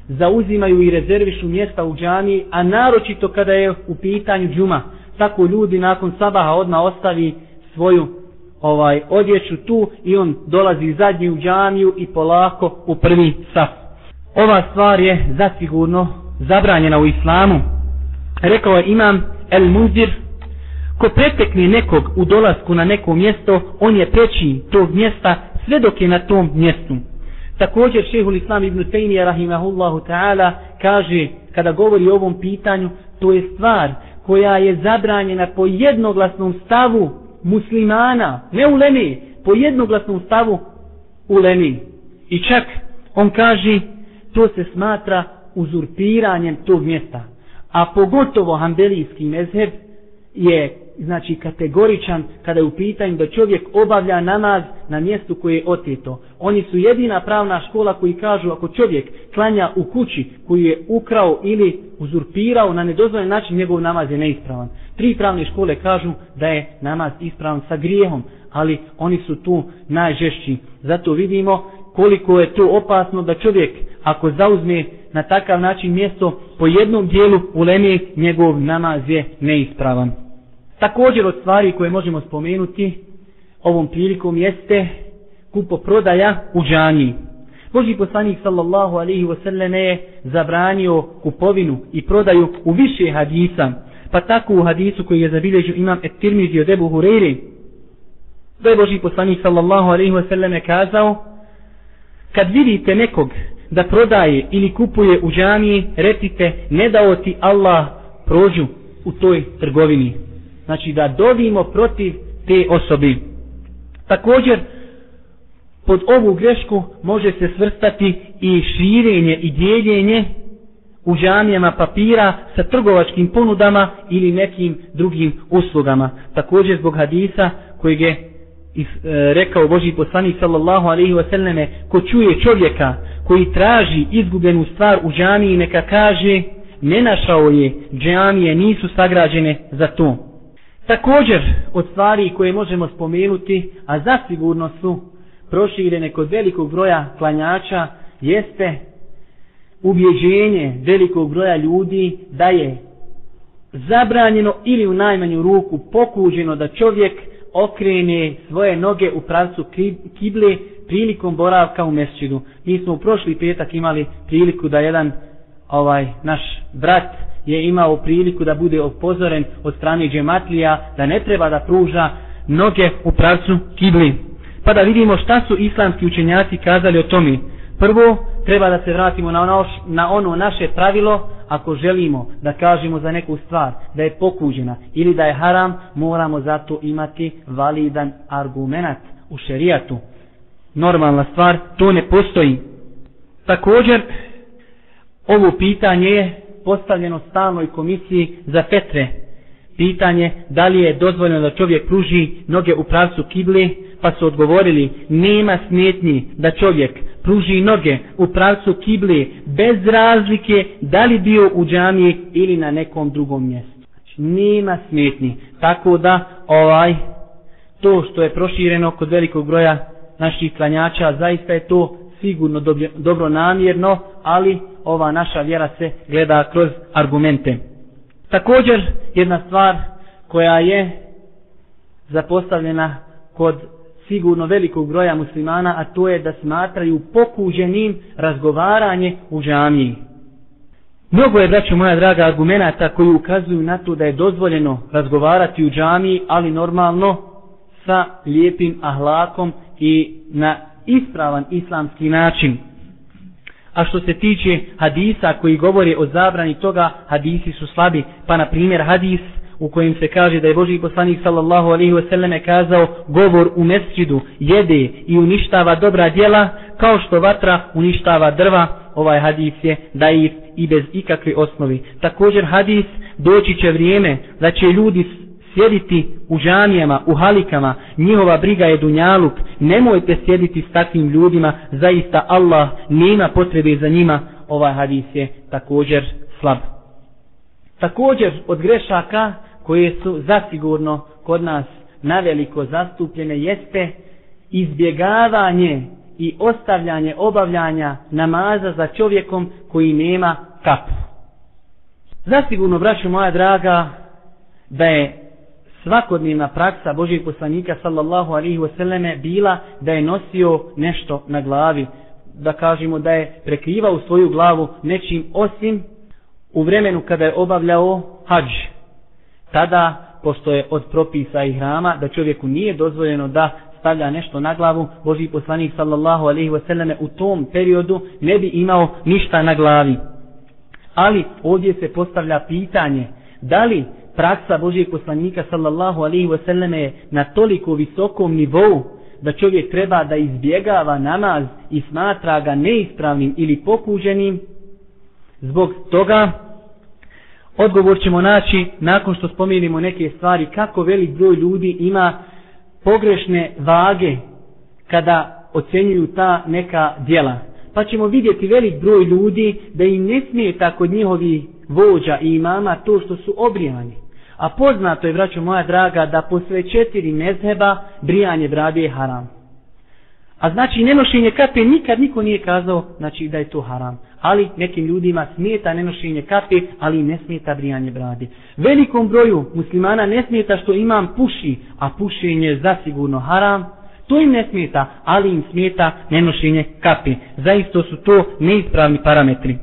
zauzimaju i rezervišu mjesta u džamiji, a naročito kada je u pitanju džuma. Tako ljudi nakon sabaha odmah ostavi svoju odjeću tu i on dolazi zadnji u džamiju i polako u prvi saf. Ova stvar je zasigurno zabranjena u islamu. Rekao je imam El Munzir: ko pretekne nekog u dolasku na neko mjesto, on je preći tog mjesta sve dok je na tom mjestu. Također šejhul Islam ibn Tejmija rahimahullahu ta'ala kaže kada govori o ovom pitanju, to je stvar koja je zabranjena po jednoglasnom stavu muslimana, ne ulemi, po jednoglasnom stavu ulemi. I čak on kaže to se smatra uzurpiranjem tog mjesta. A pogotovo hanbelijski mezheb je znači kategoričan kada je u pitanju da čovjek obavlja namaz na mjestu koje je oteto. Oni su jedina pravna škola koji kažu ako čovjek klanja u kući koju je ukrao ili uzurpirao na nedozvoljen način, njegov namaz je neispravan. 3 pravne škole kažu da je namaz ispravan sa grijehom, ali oni su tu najžešći. Zato vidimo koliko je to opasno da čovjek ako zauzme na takav način mjesto po jednom dijelu uleme, njegov namaz je neispravan. Također od stvari koje možemo spomenuti ovom prilikom jeste kupoprodaja u džamiji. Božji poslanik sallallahu alejhi ve sellem je zabranio kupovinu i prodaju u više hadisa, pa tako u hadisu koji je zabilježio imam et-Tirmizi od Ebu Hureyre, da je Božji poslanik sallallahu alejhi ve sellem kazao: kad vidite nekog da prodaje ili kupuje u džamiji, recite ne dao ti Allah prođu u toj trgovini. Znači da dovimo protiv te osobe. Također pod ovu grešku može se svrstati i širenje i dijeljenje u džamijama papira sa trgovačkim ponudama ili nekim drugim uslugama. Također zbog hadisa kojeg je rekao Božji poslanik sallallahu alejhi ve selleme, ko čuje čovjeka koji traži izgubljenu stvar u džamiji, neka kaže ne našao je, džamije nisu sagrađene za to. Također od stvari koje možemo spomenuti, a zasigurno su proširene kod velikog broja klanjača, jeste ubjeđenje velikog broja ljudi da je zabranjeno ili u najmanju ruku pokuđeno da čovjek okrene svoje noge u pravcu kible prilikom boravka u mesčidu. Mi smo u prošli petak imali priliku da jedan naš brat je imao priliku da bude upozoren od strane džematlija da ne treba da pruža noge u pravcu kibli. Pa da vidimo šta su islamski učenjaci kazali o tome. Prvo, treba da se vratimo na ono naše pravilo. Ako želimo da kažemo za neku stvar da je pokuđena ili da je haram, moramo zato imati validan argument u šerijatu. Normalna stvar, to ne postoji. Također, ovo pitanje je postavljeno stalnoj komisiji za fetve. Pitanje da li je dozvoljeno da čovjek pruži noge u pravcu kible, pa su odgovorili nema smetnji da čovjek pruži noge u pravcu kible bez razlike da li bio u džamiji ili na nekom drugom mjestu. Znači, nema smetnji. Tako da to što je prošireno kod velikog broja naših klanjača, zaista je to sigurno dobro namjerno, ali ova naša vjera se gleda kroz argumente. Također jedna stvar koja je zapostavljena kod sigurno velikog broja muslimana, a to je da smatraju pokuđenim razgovaranje u džamiji. Mnogo je, braćo moja draga, argumenata koji ukazuju na to da je dozvoljeno razgovarati u džamiji, ali normalno sa lijepim ahlakom i na ispravan islamski način. A što se tiče hadisa koji govori o zabrani toga, hadisi su slabi. Pa na primjer hadis u kojem se kaže da je Božji poslanik sallallahu alejhi ve selleme kazao govor u mesdžidu jede i uništava dobra djela kao što vatra uništava drva. Ovaj hadis je daif i bez ikakve osnovi. Također hadis doći će vrijeme da će ljudi sjediti u džamijama, u halikama, njihova briga je dunjaluk, nemojte sjediti s takvim ljudima, zaista Allah nema potrebe za njima. Ovaj hadis je također slab. Također od grešaka koje su zasigurno kod nas naveliko zastupljene jeste izbjegavanje i ostavljanje obavljanja namaza za čovjekom koji nema kapu. Zasigurno, braćo moja draga, da je svakodnevna praksa Božjeg poslanika sallallahu alejhi ve selleme bila da je nosio nešto na glavi, da kažemo da je prekrivao svoju glavu nečim osim u vremenu kada je obavljao hadž. Tada, pošto je od propisa ihrama da čovjeku nije dozvoljeno da stavlja nešto na glavu, Božji poslanik sallallahu alejhi ve selleme u tom periodu ne bi imao ništa na glavi. Ali ovdje se postavlja pitanje, da li praksa Božjeg poslanika sallallahu alejhi ve selleme je na toliko visokom nivou da čovjek treba da izbjegava namaz i smatra ga neispravnim ili pokuženim? Zbog toga odgovor ćemo naći nakon što spomenimo neke stvari, kako velik broj ljudi ima pogrešne vage kada ocenjuju ta neka djela. Pa ćemo vidjeti velik broj ljudi da im ne smeta kod njihovih vođa i imama to što su obrijani. A poznato je, braćo moja draga, da posle 4 mezheba brijanje brade je haram. A znači nenošenje kape nikad niko nije kazao znači da je to haram. Ali nekim ljudima smeta nenošenje kape, ali ne smeta brijanje brade. Velikom broju muslimana ne smeta što imam puši, a pušenje je zasigurno haram. To im ne smeta, ali im smeta nenošenje kape. Zaista su to neispravni parametri.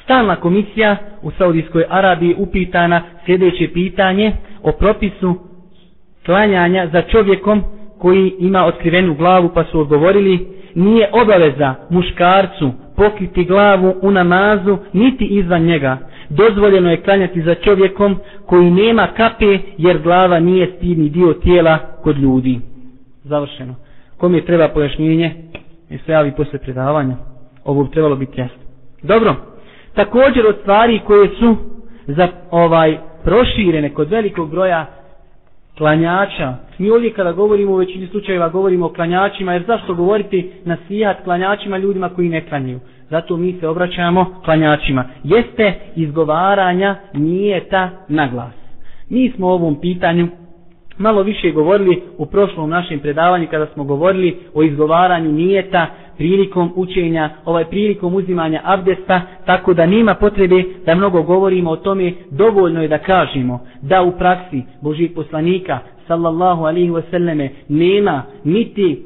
Stalna komisija u Saudijskoj Arabiji upitana sljedeće pitanje o propisu klanjanja za čovjekom koji ima otkrivenu glavu, pa su odgovorili: nije obaveza muškarcu pokriti glavu u namazu niti izvan njega. Dozvoljeno je klanjati za čovjekom koji nema kape, jer glava nije stidni dio tijela kod ljudi. Završeno. Kome treba pojašnjenje, ne se javi posle predavanja. Ovo bi trebalo biti jasno. Dobro. Također od stvari koje su proširene kod velikog broja klanjača. Mi ovdje kada govorimo u većini slučajeva govorimo o klanjačima, jer zašto govoriti nasihat klanjačima, ljudima koji ne klanjaju? Zato mi se obraćamo klanjačima. Jeste izgovaranja nijeta na glas. Mi smo o ovom pitanju malo više govorili u prošlom našem predavanju kada smo govorili o izgovaranju nijeta prilikom učenja, prilikom uzimanja abdesta, tako da nema potrebe da mnogo govorimo o tome. Dovoljno je da kažemo da u praksi Božjeg poslanika sallallahu alejhi ve selleme nema niti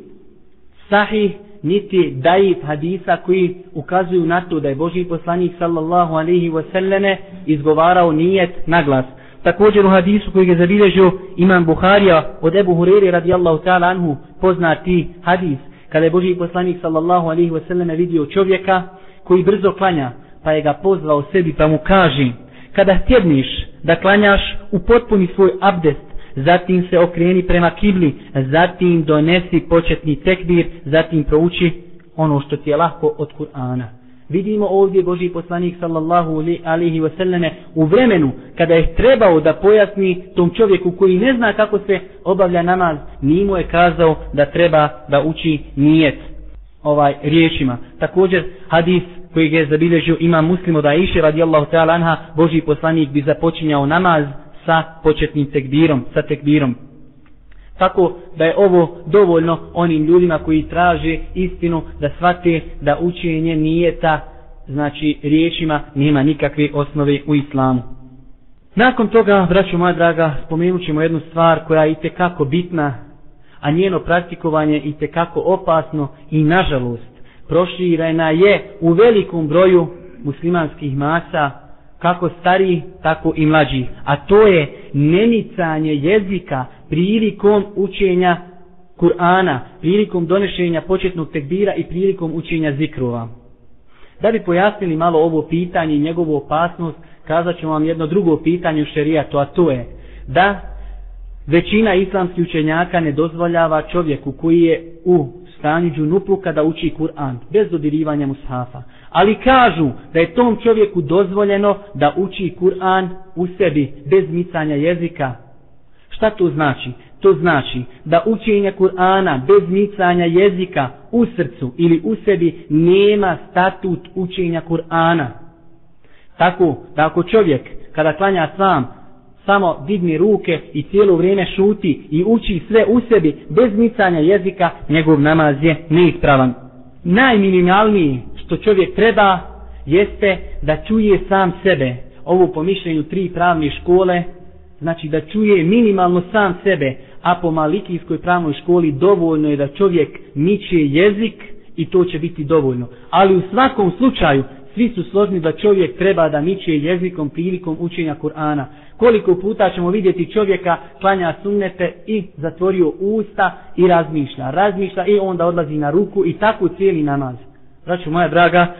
sahih niti daif hadisa koji ukazuju na to da je Božji poslanik sallallahu alejhi ve selleme izgovarao nijet na glas. Također u hadisu koji je zabilježio imam Buharija od Ebu Hureyre radijallahu ta'ala anhu, poznati hadis, kada je Božji poslanik sallallahu alejhi ve selleme vidio čovjeka koji brzo klanja, pa je ga pozvao sebi pa mu kaže: kada htjedniš da klanjaš, upotpuni svoj abdest, zatim se okreni prema kibli, zatim donesi početni tekbir, zatim prouči ono što ti je lahko od Kur'ana. Vidimo ovdje Božji poslanik sallallahu alejhi ve selleme u vremenu kada je trebao da pojasni tom čovjeku koji ne zna kako se obavlja namaz, nije mu je kazao da treba da uči nijet riječima. Također hadis koji je zabilježio imam Muslim od Aiše radijallahu ta'ala anha, Božji poslanik bi započinjao namaz sa početnim tekbirom, sa tekbirom. Tako da je ovo dovoljno onim ljudima koji traže istinu da shvate da učenje nijeta, znači riječima, nema nikakve osnove u islamu. Nakon toga, braćo moja draga, spomenut ćemo jednu stvar koja je itekako bitna, a njeno praktikovanje itekako opasno i nažalost proširena je u velikom broju muslimanskih masa, kako stariji, tako i mlađi. A to je nemicanje jezika prilikom učenja Kur'ana, prilikom donošenja početnog tekbira i prilikom učenja zikrova. Da bi pojasnili malo ovo pitanje i njegovu opasnost, kazat ću vam jedno drugo pitanje u šerijatu, a to je da većina islamskih učenjaka ne dozvoljava čovjeku koji je u stanju džunupluka da uči Kur'an, bez dodirivanja mushafa. Ali kažu da je tom čovjeku dozvoljeno da uči Kur'an u sebi, bez micanja jezika. Šta to znači? To znači da učenje Kur'ana bez micanja jezika u srcu ili u sebi nema statut učenja Kur'ana. Tako da ako čovjek kada klanja samo digne ruke i cijelo vrijeme šuti i uči sve u sebi bez micanja jezika, njegov namaz je neispravan. Najminimalniji što čovjek treba jeste da čuje sam sebe. Ovo po mišljenju 3 pravne škole, znači da čuje minimalno sam sebe, a po malikijskoj pravnoj školi dovoljno je da čovjek miče jezik i to će biti dovoljno. Ali u svakom slučaju svi su složni da čovjek treba da miče jezikom prilikom učenja Kur'ana. Koliko puta ćemo vidjeti čovjeka klanja sunnete i zatvorio usta i razmišlja i onda odlazi na ruku i tako cijeli namaz. Braćo moja draga,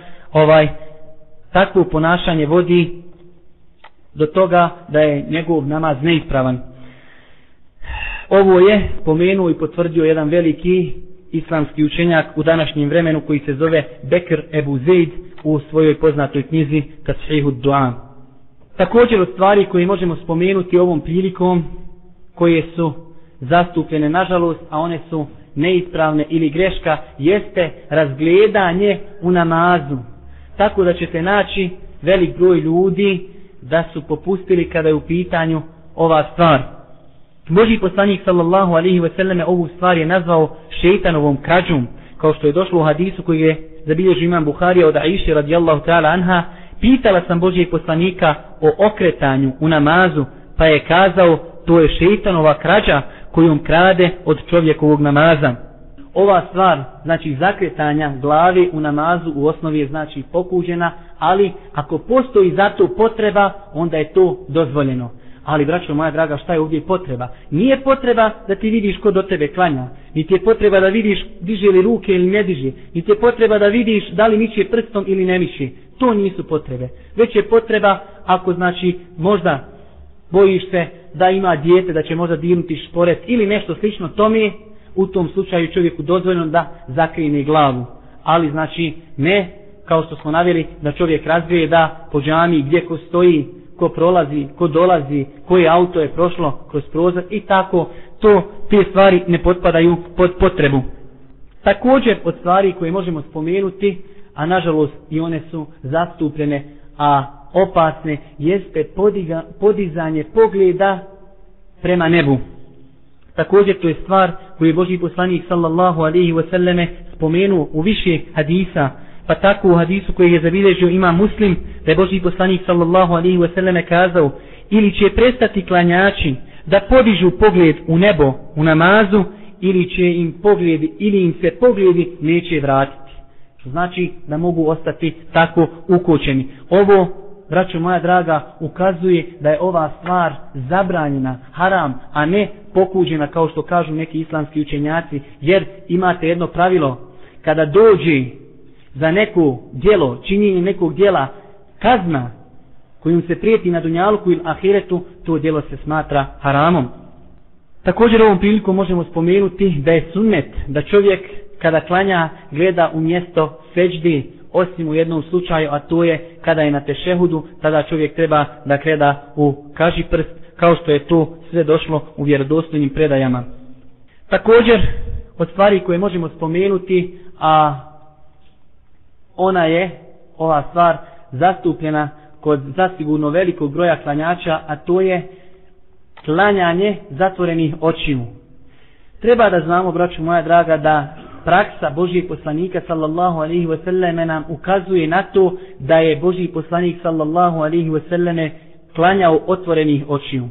takvo ponašanje vodi do toga da je njegov namaz neispravan. Ovo je spomenuo i potvrdio jedan veliki islamski učenjak u današnjem vremenu koji se zove Bekr Ebu Zeid u svojoj poznatoj knjizi Tashihu Dua. Također od stvari koje možemo spomenuti ovom prilikom, koje su zastupljene nažalost, a one su neispravne ili greška, jeste razgledanje u namazu. Tako da ćete naći velik broj ljudi da su popustili kada je u pitanju ova stvar. Božji poslanik sallallahu alejhi ve selleme ovu stvar je nazvao šejtanovom krađom, kao što je došlo u hadisu koji je zabilježio imam Buharija od Aiše radijallahu ta'ala anha. Pitala sam Božjeg poslanika o okretanju u namazu, pa je kazao, to je šejtanova krađa kojom krade od čovjekovog namaza. Ova stvar, znači zakretanja glave u namazu, u osnovi je znači pokuđena, ali ako postoji za to potreba, onda je to dozvoljeno. Ali, braćo moja draga, šta je ovdje potreba? Nije potreba da ti vidiš ko do tebe klanja, niti je potreba da vidiš diže li ruke ili ne diže, niti je potreba da vidiš da li miče prstom ili ne miče. To nisu potrebe. Već je potreba ako znači možda bojiš se da ima dijete, da će možda dirnuti šporet ili nešto slično tome, u tom slučaju čovjeku dozvoljeno da zakrine glavu. Ali znači ne, kao što smo naveli, da čovjek razvije da po džamiji gdje ko stoji, ko prolazi, ko dolazi, koje auto je prošlo kroz prozor i tako, te stvari ne potpadaju pod potrebu. Također od stvari koje možemo spomenuti, a nažalost i one su zastupljene, a opasne, jeste podizanje pogleda prema nebu. Također to je stvar koju je Božji poslanik sallallahu alejhi ve selleme spomenuo u više hadisa, pa tako u hadisu koji je zabilježio imam Muslim, da je Božji poslanik sallallahu alejhi ve selleme kazao, ili će prestati klanjači da podižu pogled u nebo u namazu, ili im se pogledi neće vratiti. Što znači da mogu ostati tako ukočeni. Ovo, braćo moja draga, ukazuje da je ova stvar zabranjena, haram, a ne pokuđena kao što kažu neki islamski učenjaci, jer imate jedno pravilo, kada dođe za neko djelo, činjenje nekog djela, kazna kojom se prijeti na dunjaluku ili ahiretu, to djelo se smatra haramom. Također ovom prilikom možemo spomenuti da je sunnet da čovjek kada klanja gleda u mjesto seđdi, osim u jednom slučaju, a to je kada je na tešehudu, tada čovjek treba da gleda u kažiprst, kao što je to sve došlo u vjerodostojnim predajama. Također od stvari koje možemo spomenuti, a ona je, ova stvar, zastupljena kod zasigurno velikog broja klanjača, a to je klanjanje zatvorenih očiju. Treba da znamo, braćo moja draga, da praksa Božjeg poslanika sallallahu alejhi ve selleme nam ukazuje na to da je Božji poslanik sallallahu alejhi ve selleme klanjao otvorenih očiju.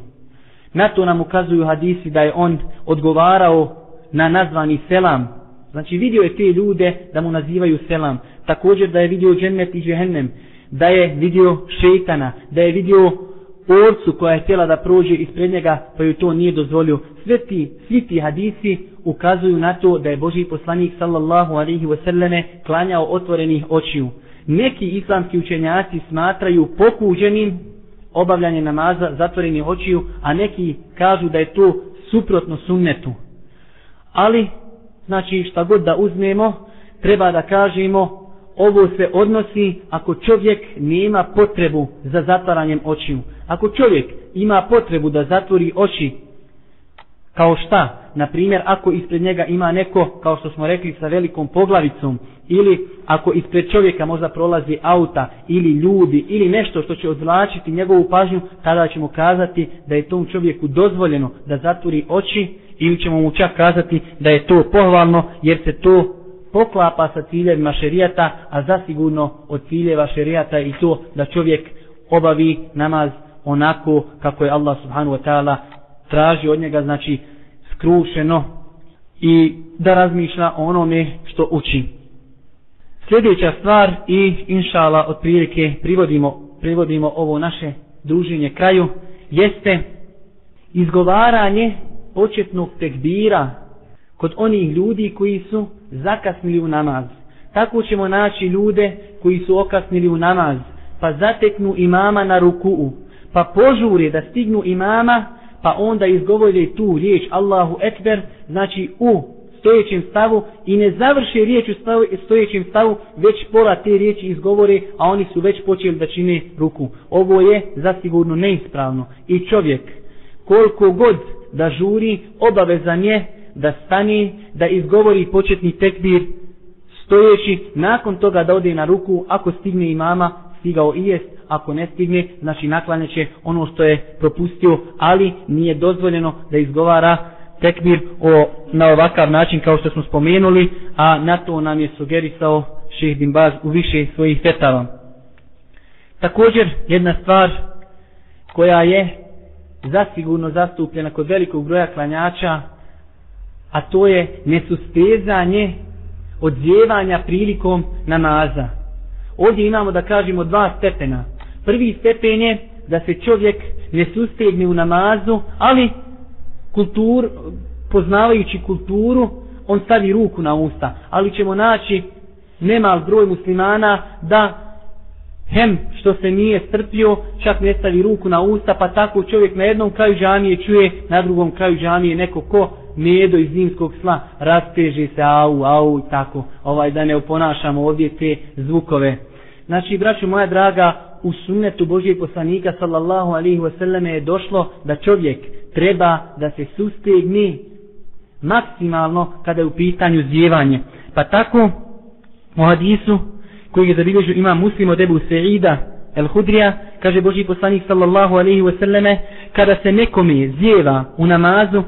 Na to nam ukazuju hadisi da je on odgovarao na nazvani selam. Znači vidio je te ljude da mu nazivaju selam. Također da je vidio džennet i džehennem, da je vidio šejtana, da je vidio orcu koja je htjela da prođe ispred njega pa ju to nije dozvolio. Svi ti hadisi ukazuju na to da je Božji poslanik sallallahu alejhi ve selleme klanjao otvorenih očiju. Neki islamski učenjaci smatraju pokuđenim obavljanje namaza zatvorenih očiju, a neki kažu da je to suprotno sunnetu. Ali, znači šta god da uzmemo, treba da kažemo ovo se odnosi ako čovjek nema potrebu za zatvaranjem očiju. Ako čovjek ima potrebu da zatvori oči, kao šta? Na primjer, ako ispred njega ima neko, kao što smo rekli, sa velikom poglavicom, ili ako ispred čovjeka možda prolazi auta, ili ljudi, ili nešto što će odvlačiti njegovu pažnju, tada ćemo kazati da je tom čovjeku dozvoljeno da zatvori oči, ili ćemo mu čak kazati da je to pohvalno, jer se to poklapa sa ciljevima šerijata, a zasigurno od ciljeva šerijata i to da čovjek obavi namaz onako kako je Allah subhanahu wa ta'ala traži od njega, znači skrušeno, i da razmišlja o onome što uči. Sljedeća stvar i inšala otprilike privodimo ovo naše druženje kraju jeste izgovaranje početnog tekbira kod onih ljudi koji su zakasnili u namaz. Tako ćemo naći ljude koji su okasnili u namaz, pa zateknu imama na ruku'u, pa požure da stignu imama, pa onda izgovore tu riječ Allahu Ekber, znači u stojećem stavu i ne završe riječ u stojećem stavu, već pola te riječi izgovore, a oni su već počeli da čine ruku. Ovo je zasigurno neispravno i čovjek koliko god da žuri, obavezan je da stane, da izgovori početni tekbir stojeći, nakon toga da ode na ruku, ako stigne imama, stigao i jest, ako ne stigne, znači naklanjat će ono što je propustio, ali nije dozvoljeno da izgovara tekbir na ovakav način kao što smo spomenuli, a na to nam je sugerisao Šejh Bin Baz u više svojih fetava. Također jedna stvar koja je zasigurno zastupljena kod velikog broja klanjača, a to je nesustezanje odzjevanja prilikom namaza. Ovdje imamo da kažemo dva stepena. Prvi stepen je da se čovjek ne sustegne u namazu, ali poznavajući kulturu, on stavi ruku na usta. Ali ćemo naći nemal broj muslimana da hem što se nije strpio, čak ne stavi ruku na usta, pa tako čovjek na jednom kraju džamije čuje, na drugom kraju džamije neko ko medo iz zimskog sla, rasteže se au i tako, da ne oponašamo ovdje te zvukove. Znači, braćo moja draga, u sunnetu Božijeg poslanika sallallahu alaihi wasallam je došlo da čovjek treba da se sustegne maksimalno kada je u pitanju zjevanje. Pa tako u hadisu koji je zabilježio Imam Muslim od Ebu Sa'ida el-Hudrija, kaže Božji poslanik sallallahu alaihi wasallam, kada se nekome zjeva u namazu,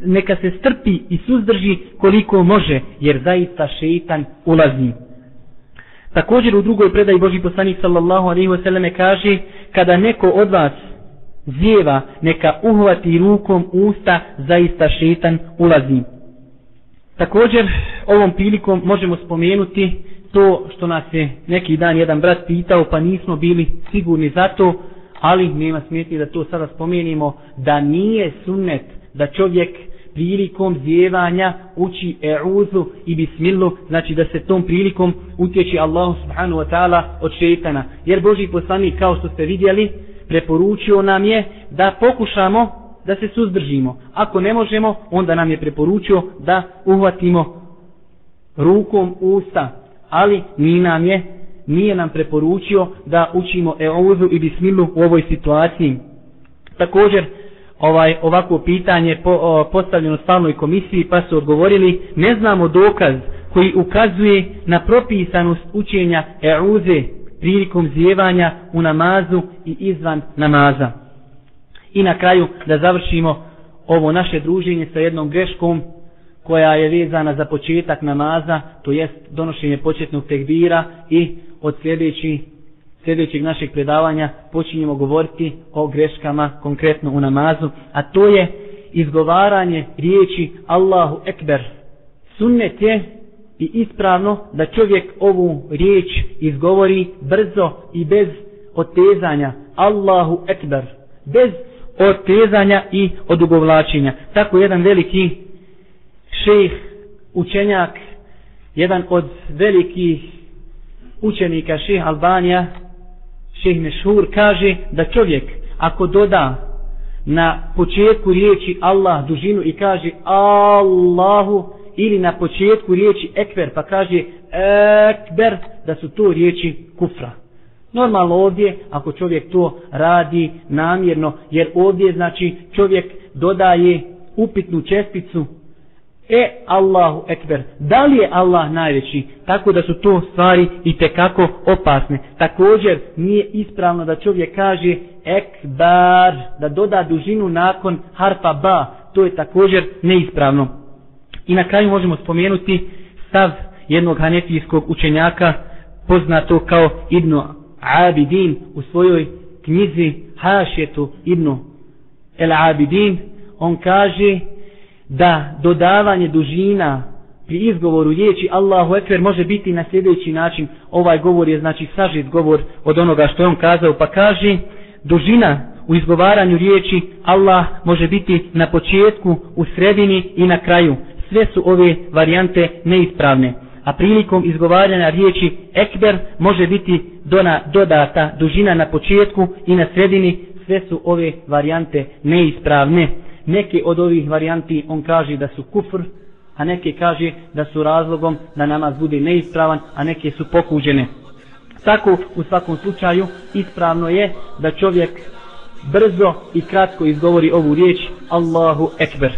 neka se strpi i suzdrži koliko može, jer zaista šeitan ulazi. Također u drugoj predaji Božji poslanik sallallahu alaihi wasallam kaže, kada neko od vas zjeva, neka uhvati rukom usta, zaista šeitan ulazi. Također ovom prilikom možemo spomenuti to što nas je neki dan jedan brat pitao, pa nismo bili sigurni za to, ali nema smetnje da to sada spomenimo, da nije sunnet da čovjek prilikom zjevanja uči e'uzu i bismillu, znači da se tom prilikom utječi Allahu subhanahu wa ta'ala od šeitana. Jer Božji poslanik, kao što ste vidjeli, preporučio nam je da pokušamo da se suzdržimo. Ako ne možemo, onda nam je preporučio da uhvatimo rukom usta. Ali nije nam preporučio da učimo e'uzu i bismillu u ovoj situaciji. Također, ovako pitanje postavljeno stalnoj komisiji, pa su odgovorili, ne znamo dokaz koji ukazuje na propisanost učenja e'uze prilikom zjevanja u namazu i izvan namaza. I na kraju da završimo ovo naše druženje sa jednom greškom koja je vezana za početak namaza, to jest donošenje početnog tekbira, i od sljedećeg našeg predavanja počinjemo govoriti o greškama konkretno u namazu, a to je izgovaranje riječi Allahu Ekber. Sunnet je i ispravno da čovjek ovu riječ izgovori brzo i bez otezanja. Allahu Ekber. Bez otezanja i odugovlačenja. Tako jedan veliki šejh, učenjak, jedan od velikih učenika šejh Albanija, šejh Mešhur, kaže da čovjek ako doda na početku riječi Allah dužinu i kaže Allahu, ili na početku riječi Ekber pa kaže Ekber, da su to riječi kufra. Normalno ovdje ako čovjek to radi namjerno, jer ovdje znači čovjek dodaje upitnu česticu Allahu Ekber. Da li je Allah najveći? Tako da su to stvari itekako opasne. Također nije ispravno da čovjek kaže Ekbar, da doda dužinu nakon harfa ba. To je također neispravno. I na kraju možemo spomenuti stav jednog hanefijskog učenjaka poznato kao Ibn Abidin u svojoj knjizi Hašetu Ibn El Abidin. On kaže da dodavanje dužina pri izgovoru riječi Allahu Ekber može biti na sljedeći način. Ovaj govor je znači sažet govor od onoga što je on kazao, pa kaže dužina u izgovaranju riječi Allah može biti na početku, u sredini i na kraju. Sve su ove varijante neispravne. A prilikom izgovaranja riječi Ekber može biti dodata dužina na početku i na sredini. Sve su ove varijante neispravne. Neke od ovih varijanti on kaže da su kufr, a neke kaže da su razlogom da namaz bude neispravan, a neke su pokuđene. Tako u svakom slučaju ispravno je da čovjek brzo i kratko izgovori ovu riječ Allahu Ekber.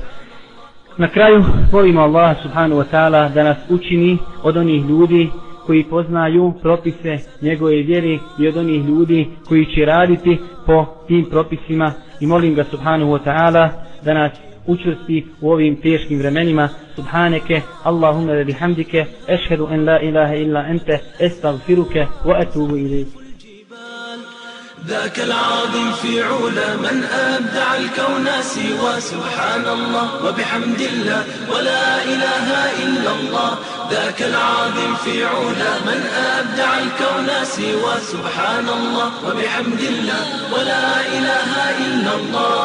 Na kraju molimo Allaha subhanahu wa ta'ala da nas učini od onih ljudi koji poznaju propise njegove vjere i od onih ljudi koji će raditi po tim propisima, i molim ga subhanahu wa ta'ala da nas učvrsti u ovim teškim vremenima. Subhaneke Allahumma wa bihamdike ashhadu an la ilaha illa anta astaghfiruka wa atubu ilayk. ذاك العظيم في علا من أبدع الكون سوى سبحان الله وبحمد الله ولا إله إلا الله. ذاك العظيم في علا من أبدع الكون سوى سبحان الله وبحمد الله ولا إله إلا الله.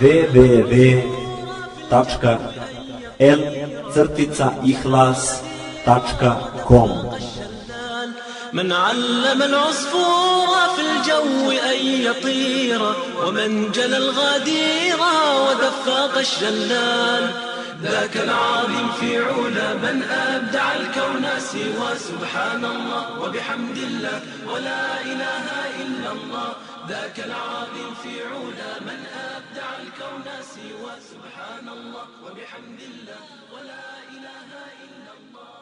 www.l-ihlas.com من علم العصفور في الجو أن يطير ومن جلى الغدير ودفاق الشلال. ذاك العظيم في علا من أبدع الكون سوى سبحان الله وبحمد الله ولا إله إلا الله. ذاك العظيم في علا من أبدع الكون سوى سبحان الله وبحمد الله ولا إله إلا الله.